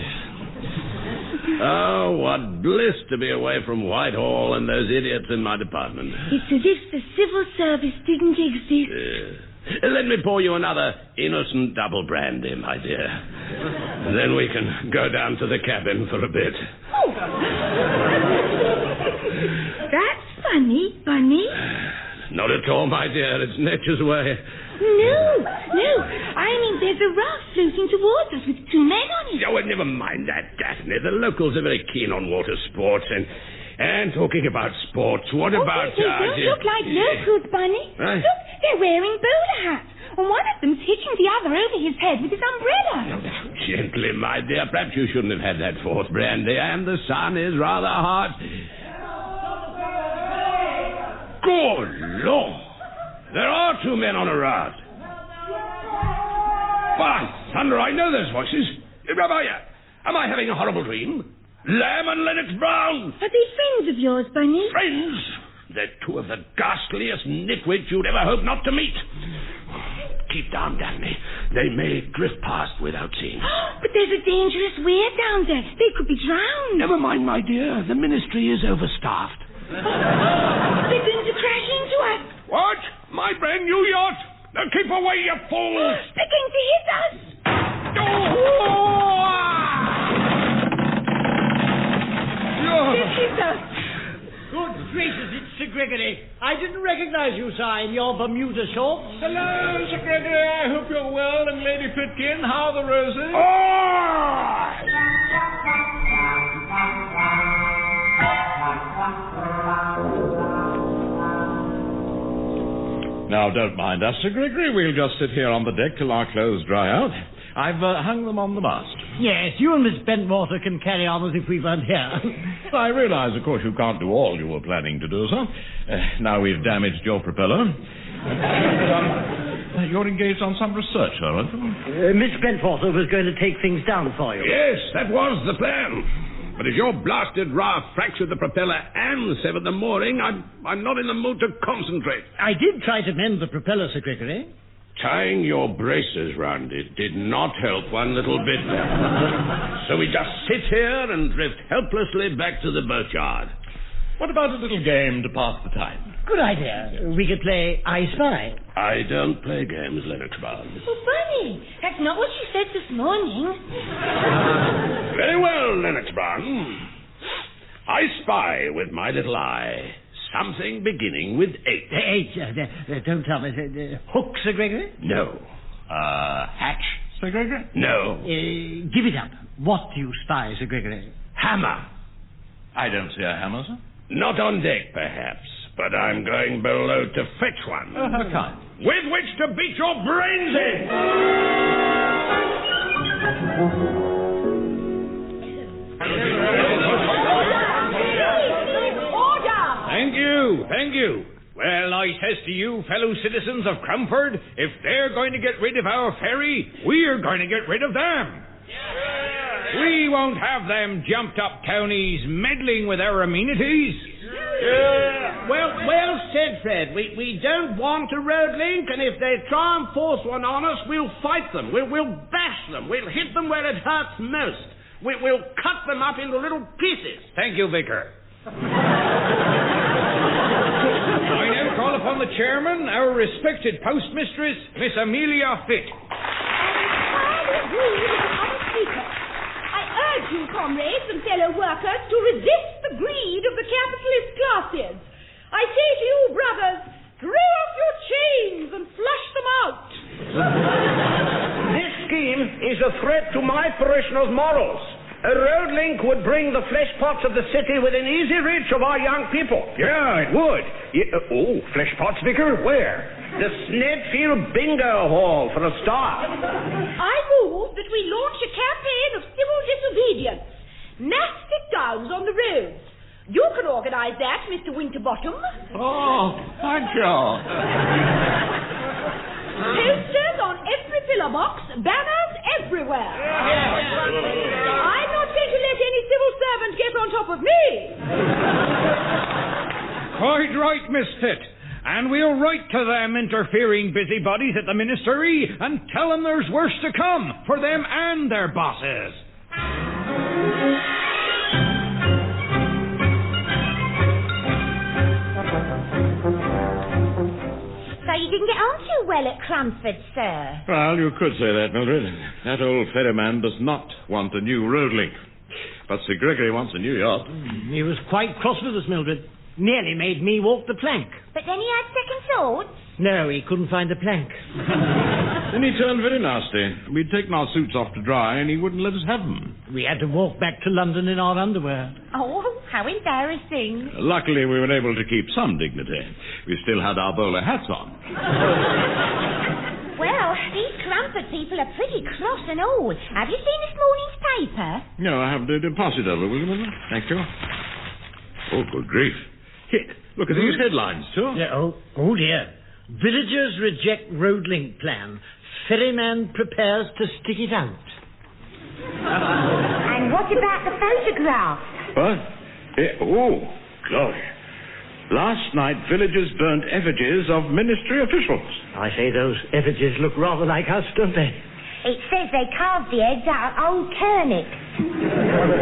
Speaker 5: Oh, what bliss to be away from Whitehall and those idiots in my department.
Speaker 4: It's as if the civil service didn't exist.
Speaker 5: Let me pour you another innocent double brandy, my dear. And then we can go down to the cabin for a bit.
Speaker 4: Oh. That's funny, Bunny.
Speaker 5: Not at all, my dear. It's nature's way.
Speaker 4: No. I mean, there's a raft floating towards us with 2 men on it.
Speaker 5: Oh, well, never mind that, Daphne. The locals are very keen on water sports. And talking about sports, what about...
Speaker 4: They don't look like locals, Bunny. Look, they're wearing bowler hats. And one of them's hitting the other over his head with his umbrella.
Speaker 5: Gently, my dear. Perhaps you shouldn't have had that 4th brandy. And the sun is rather hot. Good Lord! There are 2 men on a raft. By thunder, I know those voices. Am I having a horrible dream? Lamb and Lennox Brown!
Speaker 4: Are they friends of yours, Bunny?
Speaker 5: Friends? They're 2 of the ghastliest nitwits you'd ever hope not to meet. Keep down, Daphne. They may drift past without seeing us.
Speaker 4: But there's a dangerous weir down there. They could be drowned.
Speaker 5: Never mind, my dear. The ministry is overstaffed.
Speaker 4: They're going to crash into us.
Speaker 5: What? My brand new yacht? Now keep away, you fools!
Speaker 4: They're going to hit us.
Speaker 3: They've hit us. Good gracious, it's Sir Gregory. I didn't recognise you, sir, in your Bermuda shorts.
Speaker 12: Hello, Sir Gregory. I hope you're well. And Lady Pitkin, how are the roses?
Speaker 2: Now, don't mind us, Sir Gregory. We'll just sit here on the deck till our clothes dry out. I've hung them on the mast.
Speaker 3: Yes, you and Miss Bentwater can carry on as if we weren't here.
Speaker 2: I realise, of course, you can't do all you were planning to do, sir. Now we've damaged your propeller. You're engaged on some research, aren't you?
Speaker 3: Miss Bentwater was going to take things down for you.
Speaker 5: Yes, that was the plan. But if your blasted raft fractured the propeller and severed the mooring, I'm not in the mood to concentrate.
Speaker 3: I did try to mend the propeller, Sir Gregory.
Speaker 5: Tying your braces round it did not help one little bit. So we just sit here and drift helplessly back to the boatyard.
Speaker 2: What about a little game to pass the time?
Speaker 3: Good idea. We could play I Spy.
Speaker 5: I don't play games, Lennox Barnes.
Speaker 4: Oh, Bunny, that's not what she said this morning.
Speaker 5: Very well, Lennox Barnes. I spy with my little eye something beginning with H.
Speaker 3: H, don't tell me. Hook, Sir Gregory?
Speaker 5: No.
Speaker 2: Hatch, Sir Gregory?
Speaker 5: No.
Speaker 3: Give it up. What do you spy, Sir Gregory?
Speaker 5: Hammer.
Speaker 2: I don't see a hammer, sir.
Speaker 5: Not on deck, perhaps, but I'm going below to fetch one.
Speaker 2: How kind.
Speaker 5: With which to beat your brains in!
Speaker 12: Thank you. Well, I says to you, fellow citizens of Crumford, if they're going to get rid of our ferry, we're going to get rid of them. We won't have them jumped-up townies meddling with our amenities.
Speaker 16: Well said, Fred. We don't want a road link, and if they try and force one on us, we'll fight them. We'll bash them. We'll hit them where it hurts most. We'll cut them up into little pieces.
Speaker 12: Thank you, Vicar. I now call upon the chairman, our respected postmistress, Miss Amelia Fitt.
Speaker 4: I urge you, comrades and fellow workers, to resist the greed of the capitalist classes. I say to you, brothers, throw off your chains and flush them out.
Speaker 16: This scheme is a threat to my parishioners' morals. A road link would bring the flesh pots of the city within easy reach of our young people.
Speaker 5: Yeah, it would. Flesh pots, Vicar? Where?
Speaker 16: The Snedfield Bingo Hall, for a start.
Speaker 4: I move that we launch a campaign of civil disobedience. Mass sit-downs on the roads. You can organise that, Mr. Winterbottom.
Speaker 2: Oh, thank you.
Speaker 4: Posters on every pillar box, banners everywhere. I'm not going to let any civil servant get on top of me.
Speaker 12: Quite right, Miss Fitt. And we'll write to them interfering busybodies at the ministry and tell them there's worse to come for them and their bosses.
Speaker 4: So you didn't get on too well at Crumford, sir?
Speaker 2: Well, you could say that, Mildred. That old ferryman does not want a new road link. But Sir Gregory wants a new yacht.
Speaker 3: He was quite cross with us, Mildred. Nearly made me walk the plank.
Speaker 4: But then he had second thoughts?
Speaker 3: No, he couldn't find the plank.
Speaker 2: Then he turned very nasty. We'd taken our suits off to dry, and he wouldn't let us have them.
Speaker 3: We had to walk back to London in our underwear.
Speaker 4: Oh, how embarrassing.
Speaker 2: Luckily, we were able to keep some dignity. We still had our bowler hats on.
Speaker 4: Well, these Crumford people are pretty cross and all. Have you seen this morning's paper?
Speaker 2: No, I haven't. Pass it over, will you, Mother? Thank you. Oh, good grief. Here, look at these headlines, too.
Speaker 3: Yeah, oh dear. Villagers reject road link plan. Ferryman prepares to stick it out.
Speaker 4: And what about the photographs?
Speaker 2: What? Glory. Last night, villagers burnt effigies of ministry officials.
Speaker 3: I say those effigies look rather like us, don't they?
Speaker 4: It says they carved the heads out of old turnip.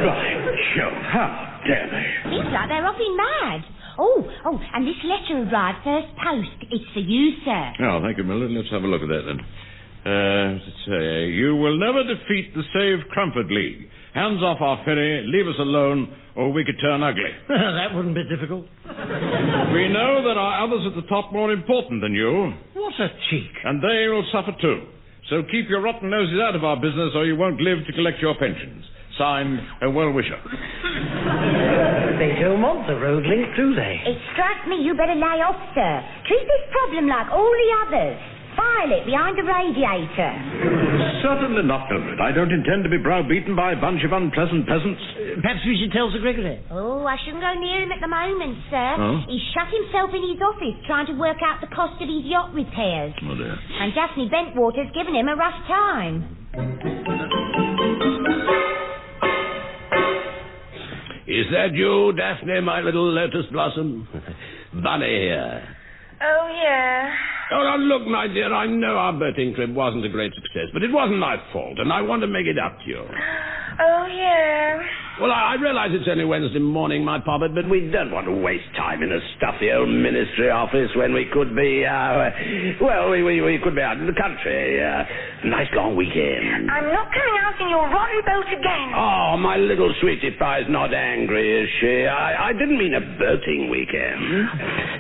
Speaker 2: Right, sure. How dare they?
Speaker 4: Seems like they're offing mad. Oh, and this letter arrived first post. It's for you, sir.
Speaker 2: Oh, thank you, Mildred. Let's have a look at that, then. You will never defeat the Save Crumford League. Hands off our ferry, leave us alone, or we could turn ugly.
Speaker 3: That wouldn't be difficult.
Speaker 2: We know there are others at the top more important than you.
Speaker 3: What a cheek.
Speaker 2: And they will suffer too. So keep your rotten noses out of our business, or you won't live to collect your pensions. Signed, a well-wisher.
Speaker 3: They don't want the road link, do they?
Speaker 17: It strikes me you better lay off, sir. Treat this problem like all the others. File it behind the radiator.
Speaker 2: Certainly not, Wilfrid. I don't intend to be browbeaten by a bunch of unpleasant peasants.
Speaker 3: Perhaps we should tell Sir Gregory.
Speaker 17: Oh, I shouldn't go near him at the moment, sir.
Speaker 2: Oh?
Speaker 17: He's shut himself in his office trying to work out the cost of his yacht repairs.
Speaker 2: Oh, dear.
Speaker 17: And Daphne Bentwater's given him a rough time.
Speaker 5: Is that you, Daphne, my little lotus blossom? Bunny here.
Speaker 4: Oh, yeah.
Speaker 5: Oh, now, look, my dear, I know our boating trip wasn't a great success, but it wasn't my fault, and I want to make it up to you.
Speaker 4: Oh, yeah.
Speaker 5: Well, I realize it's only Wednesday morning, my poppet, but we don't want to waste time in a stuffy old ministry office when we could be, we could be out in the country. Nice long weekend.
Speaker 4: I'm not coming out in your rotten boat again.
Speaker 5: Oh, my little sweetie pie's not angry, is she? I didn't mean a boating weekend.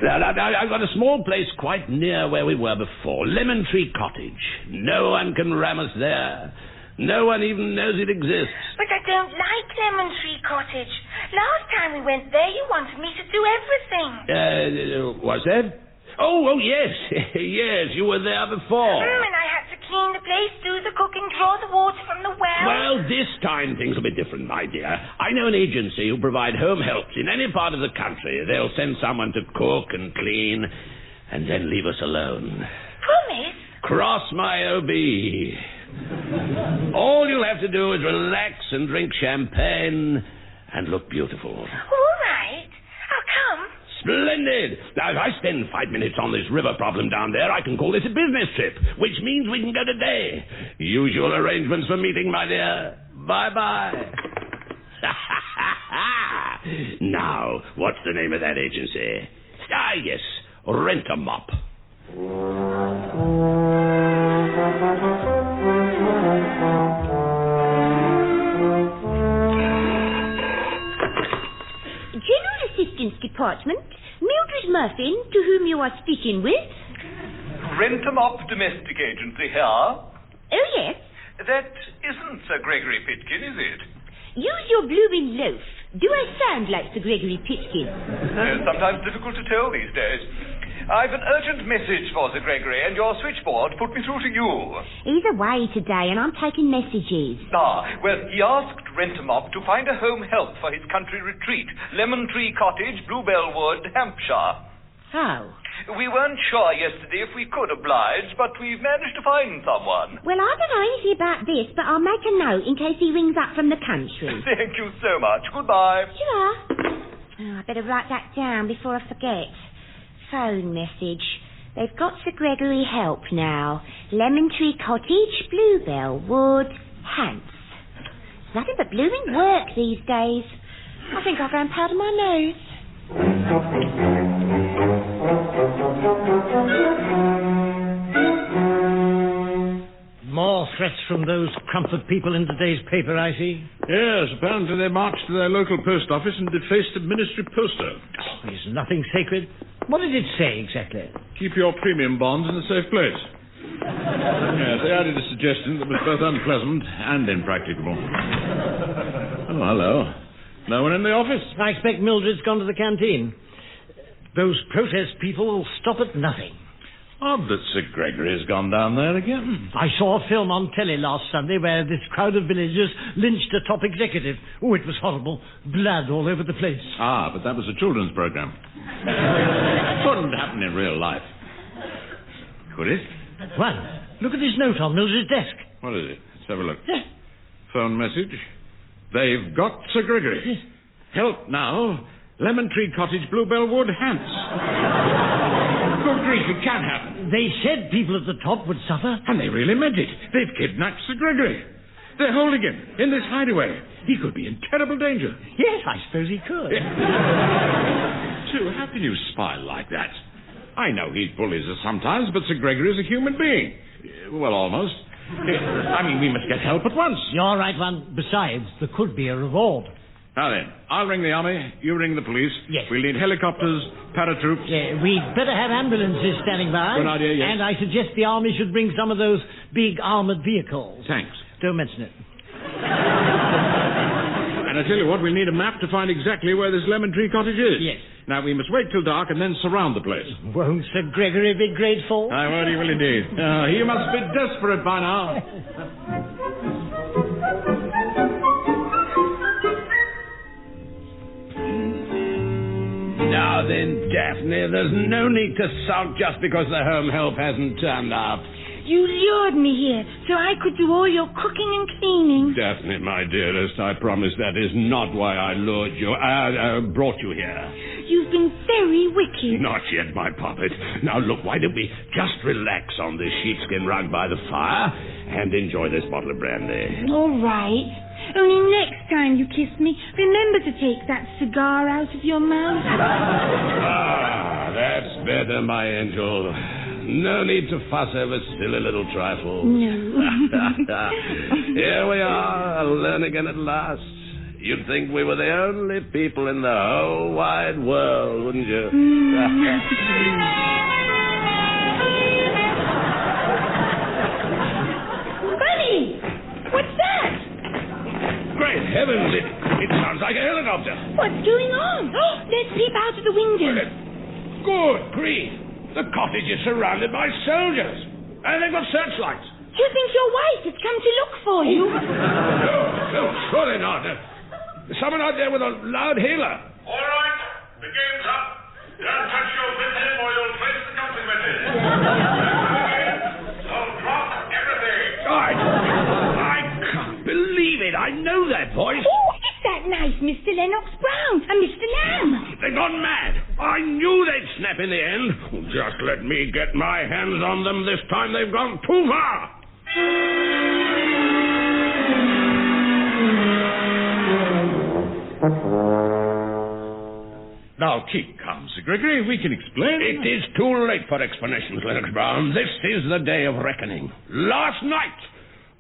Speaker 5: Now, I've got a small place quite near where we were before, Lemon Tree Cottage. No one can ram us there. No one even knows it exists.
Speaker 4: But I don't like Lemon Tree Cottage. Last time we went there, you wanted me to do everything.
Speaker 5: What's that? Oh, yes. Yes, you were there before.
Speaker 4: And I had to clean the place, do the cooking, draw the water from the well.
Speaker 5: Well, this time things will be different, my dear. I know an agency who provide home helps in any part of the country. They'll send someone to cook and clean and then leave us alone.
Speaker 4: Promise?
Speaker 5: Cross my OB. All you'll have to do is relax and drink champagne and look beautiful.
Speaker 4: All right. I'll come.
Speaker 5: Splendid. Now, if I spend 5 minutes on this river problem down there, I can call this a business trip, which means we can go today. Usual arrangements for meeting, my dear. Bye-bye. Now, what's the name of that agency? Ah, yes, Rent-A-Mop.
Speaker 17: General Assistance Department, Mildred Muffin, to whom you are speaking with.
Speaker 18: Rent-A-Mop Domestic Agency here.
Speaker 17: Oh, yes.
Speaker 18: That isn't Sir Gregory Pitkin, is it?
Speaker 17: Use your blooming loaf. Do I sound like Sir Gregory Pitkin?
Speaker 18: Sometimes difficult to tell these days. I've an urgent message for Sir Gregory, and your switchboard put me through to you.
Speaker 17: He's away today, and I'm taking messages.
Speaker 18: Well, he asked Rent-A-Mop to find a home help for his country retreat, Lemon Tree Cottage, Bluebell Wood, Hampshire.
Speaker 17: How?
Speaker 18: We weren't sure yesterday if we could oblige, but we've managed to find someone.
Speaker 17: Well, I don't know anything about this, but I'll make a note in case he rings up from the country.
Speaker 18: Thank you so much. Goodbye.
Speaker 17: Sure. Oh, I better write that down before I forget. Phone message. They've got Sir Gregory help now. Lemon Tree Cottage, Bluebell Wood, Hants. It's nothing but blooming work these days. I think I'll go and powder my nose.
Speaker 3: More threats from those Crumford people in today's paper, I see.
Speaker 2: Yes, apparently they marched to their local post office and defaced a ministry poster.
Speaker 3: Oh, there's nothing sacred. What did it say exactly?
Speaker 2: Keep your premium bonds in a safe place. Yes, they added a suggestion that was both unpleasant and impracticable. Oh, hello. No one in the office?
Speaker 3: I expect Mildred's gone to the canteen. Those protest people will stop at nothing.
Speaker 2: Odd that Sir Gregory has gone down there again.
Speaker 3: I saw a film on telly last Sunday where this crowd of villagers lynched a top executive. Oh, it was horrible. Blood all over the place.
Speaker 2: Ah, but that was a children's program. Couldn't happen in real life. Could it?
Speaker 3: Well, look at this note on Mildred's desk.
Speaker 2: What is it? Let's have a look. Phone message. They've got Sir Gregory. Help now. Lemon Tree Cottage, Bluebell Wood, Hants. Good grief, it can happen.
Speaker 3: They said people at the top would suffer.
Speaker 2: And they really meant it. They've kidnapped Sir Gregory. They're holding him in this hideaway. He could be in terrible danger.
Speaker 3: Yes, I suppose he could.
Speaker 2: Sue, how can you smile like that? I know he bullies us sometimes, but Sir Gregory is a human being. Well, almost. I mean, we must get help at once.
Speaker 3: You're right, one. Besides, there could be a reward.
Speaker 2: Now then, I'll ring the army, you ring the police.
Speaker 3: Yes.
Speaker 2: We'll need helicopters, paratroops.
Speaker 3: Yeah, we'd better have ambulances standing by.
Speaker 2: Good idea, yes.
Speaker 3: And I suggest the army should bring some of those big armoured vehicles.
Speaker 2: Thanks.
Speaker 3: Don't mention it.
Speaker 2: And I tell you what, we'll need a map to find exactly where this lemon tree cottage is.
Speaker 3: Yes.
Speaker 2: Now, we must wait till dark and then surround the place.
Speaker 3: Won't Sir Gregory be grateful?
Speaker 2: I won't, he will indeed. He must be desperate by now.
Speaker 5: Now then, Daphne, there's no need to sulk just because the home help hasn't turned up.
Speaker 4: You lured me here so I could do all your cooking and cleaning.
Speaker 5: Daphne, my dearest, I promise that is not why I lured you, brought you here.
Speaker 4: You've been very wicked.
Speaker 5: Not yet, my puppet. Now look, why don't we just relax on this sheepskin rug by the fire and enjoy this bottle of brandy?
Speaker 4: All right. Only next time you kiss me, remember to take that cigar out of your mouth.
Speaker 5: Ah, that's better, my angel. No need to fuss over silly little trifles.
Speaker 4: No.
Speaker 5: Here we are, alone again at last. You'd think we were the only people in the whole wide world, wouldn't you?
Speaker 4: Bunny! What's that?
Speaker 5: Great heavens, it sounds like a helicopter.
Speaker 4: What's going on? Let's peep out of the window.
Speaker 5: Good grief. The cottage is surrounded by soldiers. And they've got searchlights.
Speaker 4: Do you think your wife has come to look for you?
Speaker 5: No, surely not. There's someone out there with a loud hailer.
Speaker 19: All right, the game's up. Don't touch your victim or you'll face the consequences. So drop everything.
Speaker 5: I can't believe it. I know that voice.
Speaker 4: Oh, is that nice Mr. Lennox Brown and Mr. Lamb?
Speaker 5: They've gone mad. I knew they'd snap in the end. Just let me get my hands on them. This time they've gone too far.
Speaker 2: Now, keep calm, Sir Gregory. We can explain.
Speaker 5: It is too late for explanations, Lennox Brown. This is the day of reckoning. Last night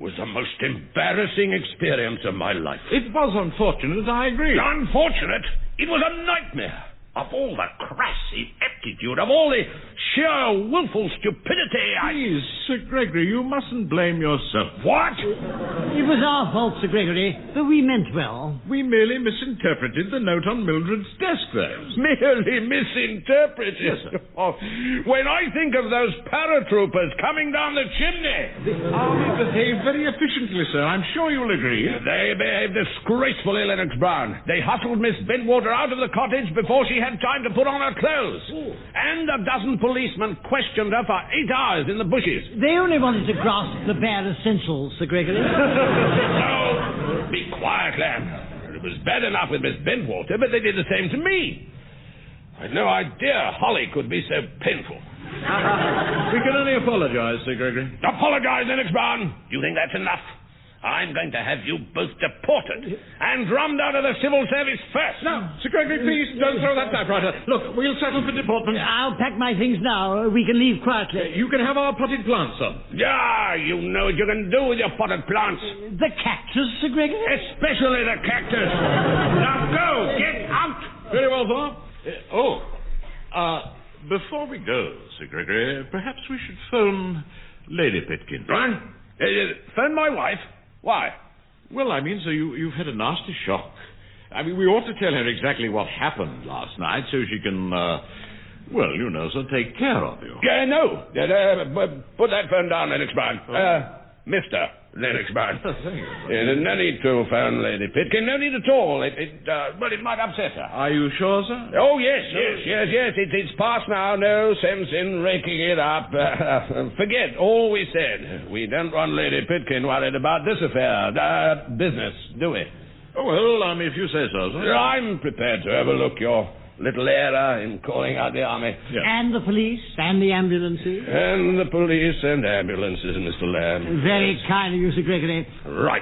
Speaker 5: was the most embarrassing experience of my life.
Speaker 2: It was unfortunate, I agree.
Speaker 5: Unfortunate? It was a nightmare. Of all the crass ineptitude, of all the sheer willful stupidity,
Speaker 2: Please, Sir Gregory, you mustn't blame yourself.
Speaker 5: What?
Speaker 3: It was our fault, Sir Gregory, but we meant well.
Speaker 2: We merely misinterpreted the note on Mildred's desk there.
Speaker 5: Merely misinterpreted?
Speaker 2: Yes, sir.
Speaker 5: Oh, when I think of those paratroopers coming down the chimney...
Speaker 2: The army behaved very efficiently, sir. I'm sure you'll agree.
Speaker 5: They behaved disgracefully, Lennox Brown. They hustled Miss Bentwater out of the cottage before she had time to put on her clothes. Ooh. And a dozen policemen questioned her for 8 hours in the bushes.
Speaker 3: They only wanted to grasp the bare essentials, Sir Gregory.
Speaker 5: No, be quiet, Lamb. It was bad enough with Miss Bentwater, but they did the same to me. I had no idea Holly could be so painful.
Speaker 2: We can only apologize, Sir Gregory.
Speaker 5: Apologize, Lennox Brown? You think that's enough? I'm going to have you both deported and drummed out of the civil service first.
Speaker 2: No, Sir Gregory, please don't throw that typewriter. Look, we'll settle for deportment.
Speaker 3: I'll pack my things now. We can leave quietly.
Speaker 2: You can have our potted plants, sir.
Speaker 5: Yeah, you know what you can do with your potted plants.
Speaker 3: The cactus, Sir Gregory?
Speaker 5: Especially the cactus. Now go, get out.
Speaker 2: Very well, sir. Before we go, Sir Gregory, perhaps we should phone Lady Pitkin.
Speaker 5: What? Phone my wife? Why?
Speaker 2: Well, I mean, sir, you've had a nasty shock. I mean, we ought to tell her exactly what happened last night so she can, well, you know, so take care of you.
Speaker 5: Yeah, no. Put that phone down, Lennox Brown. Mr. Lennox Brown. No need to phone Lady Pitkin. No need at all. Well, it might upset her.
Speaker 2: Are you sure, sir?
Speaker 5: Oh, yes. It's past now. No sense in raking it up. Forget all we said. We don't want Lady Pitkin worried about this affair. Business, do we?
Speaker 2: Oh, well, if you say so, sir.
Speaker 5: I'm prepared to overlook your little error in calling out the army.
Speaker 3: Yes. And the police, and the ambulances.
Speaker 5: And the police and ambulances, Mr. Lamb.
Speaker 3: Very kind of you, Sir Gregory.
Speaker 5: Right.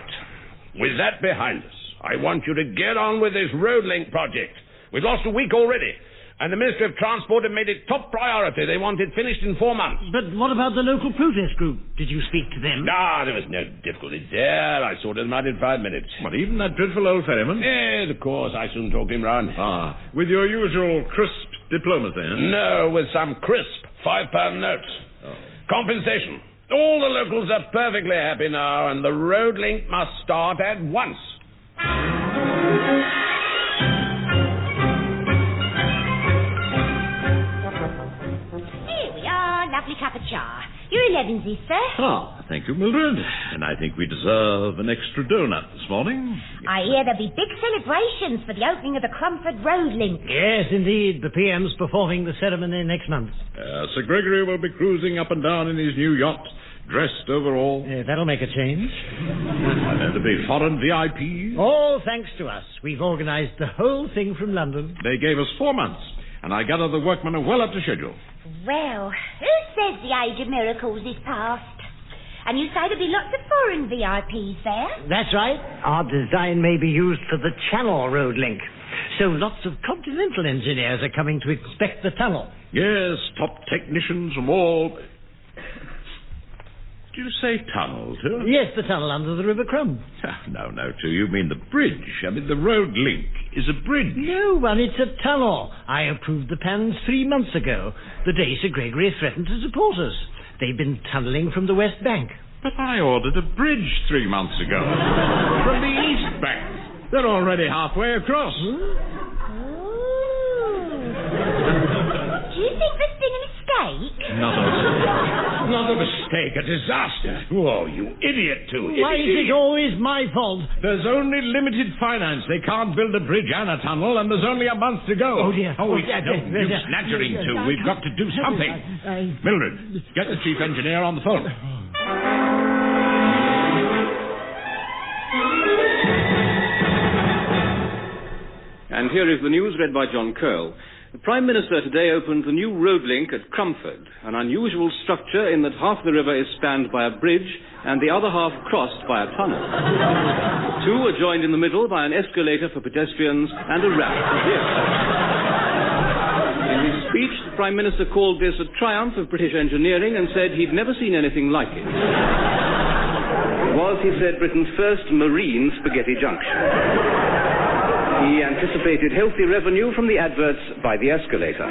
Speaker 5: With that behind us, I want you to get on with this road link project. We've lost a week already. And the Ministry of Transport have made it top priority. They want it finished in 4 months.
Speaker 3: But what about the local protest group? Did you speak to them?
Speaker 5: There was no difficulty there. I sorted them out in 5 minutes.
Speaker 2: What, even that dreadful old ferryman?
Speaker 5: Yes, of course. I soon talked him round.
Speaker 2: With your usual crisp diplomacy, eh?
Speaker 5: No, with some crisp £5 notes. Compensation. All the locals are perfectly happy now, and the road link must start at once.
Speaker 17: Here we are, lovely cup of char. Your 11s, sir.
Speaker 2: Thank you, Mildred. And I think we deserve an extra donut this morning.
Speaker 17: I hear there'll be big celebrations for the opening of the Crumford Road link.
Speaker 3: Yes, indeed. The PM's performing the ceremony next month.
Speaker 2: Sir Gregory will be cruising up and down in his new yacht, dressed overall.
Speaker 3: That'll make a change.
Speaker 2: And there'll be foreign VIPs.
Speaker 3: All thanks to us. We've organised the whole thing from London.
Speaker 2: They gave us 4 months, and I gather the workmen are well up to schedule.
Speaker 17: Well, who says the age of miracles is past? And you say there'll be lots of foreign VIPs there?
Speaker 3: That's right. Our design may be used for the Channel Road link. So lots of continental engineers are coming to inspect the tunnel.
Speaker 2: Yes, top technicians from all... Did you say tunnel, too?
Speaker 3: Yes, the tunnel under the River Crum.
Speaker 2: No, too. You mean the bridge. I mean, the road link is a bridge.
Speaker 3: No, one, it's a tunnel. I approved the plans 3 months ago, the day Sir Gregory threatened to deport us. They've been tunnelling from the West Bank.
Speaker 2: But I ordered a bridge 3 months ago. From the East Bank. They're already halfway across.
Speaker 17: Do you think there's been a mistake?
Speaker 5: Not a mistake, a disaster. Oh, you idiot, too.
Speaker 3: Why is it always my fault?
Speaker 2: There's only limited finance. They can't build a bridge and a tunnel, and there's only a month to go.
Speaker 3: Oh, dear.
Speaker 2: You snattering too. We've got to do something. Mildred, get the chief engineer on the phone.
Speaker 1: And here is the news read by John Curl. The Prime Minister today opened the new road link at Crumford, an unusual structure in that half the river is spanned by a bridge and the other half crossed by a tunnel. Two are joined in the middle by an escalator for pedestrians and a ramp for vehicles. In his speech, the Prime Minister called this a triumph of British engineering and said he'd never seen anything like it. It was, he said, Britain's first marine spaghetti junction. He anticipated healthy revenue from the adverts by the escalator.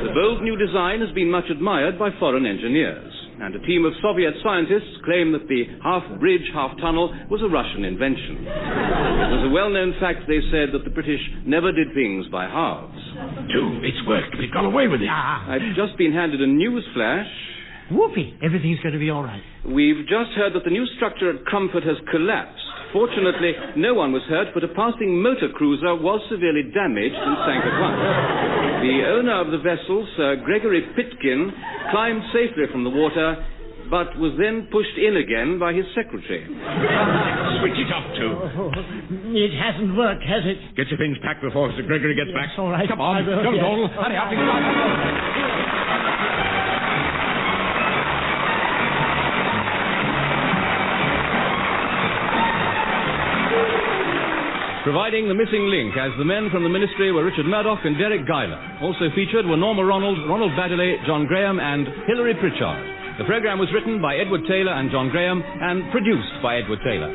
Speaker 1: The bold new design has been much admired by foreign engineers, and a team of Soviet scientists claim that the half-bridge, half-tunnel was a Russian invention. It was a well-known fact, they said, that the British never did things by halves.
Speaker 5: Dude, it's worked. We've got away with it.
Speaker 1: I've just been handed a news flash.
Speaker 3: Whoopee, everything's going to be all right.
Speaker 1: We've just heard that the new structure at Crumford has collapsed. Fortunately, no one was hurt, but a passing motor cruiser was severely damaged and sank at once. The owner of the vessel, Sir Gregory Pitkin, climbed safely from the water, but was then pushed in again by his secretary.
Speaker 2: Switch it off, too.
Speaker 3: It hasn't worked, has it?
Speaker 2: Get your things packed before Sir Gregory gets back.
Speaker 3: All right.
Speaker 2: Come on, don't dawdle. Hurry up.
Speaker 1: Providing the missing link as the men from the ministry were Richard Murdoch and Deryck Guyler. Also featured were Norma, Ronald Baddiley, John Graham and Hilary Pritchard. The programme was written by Edward Taylor and John Graham and produced by Edward Taylor.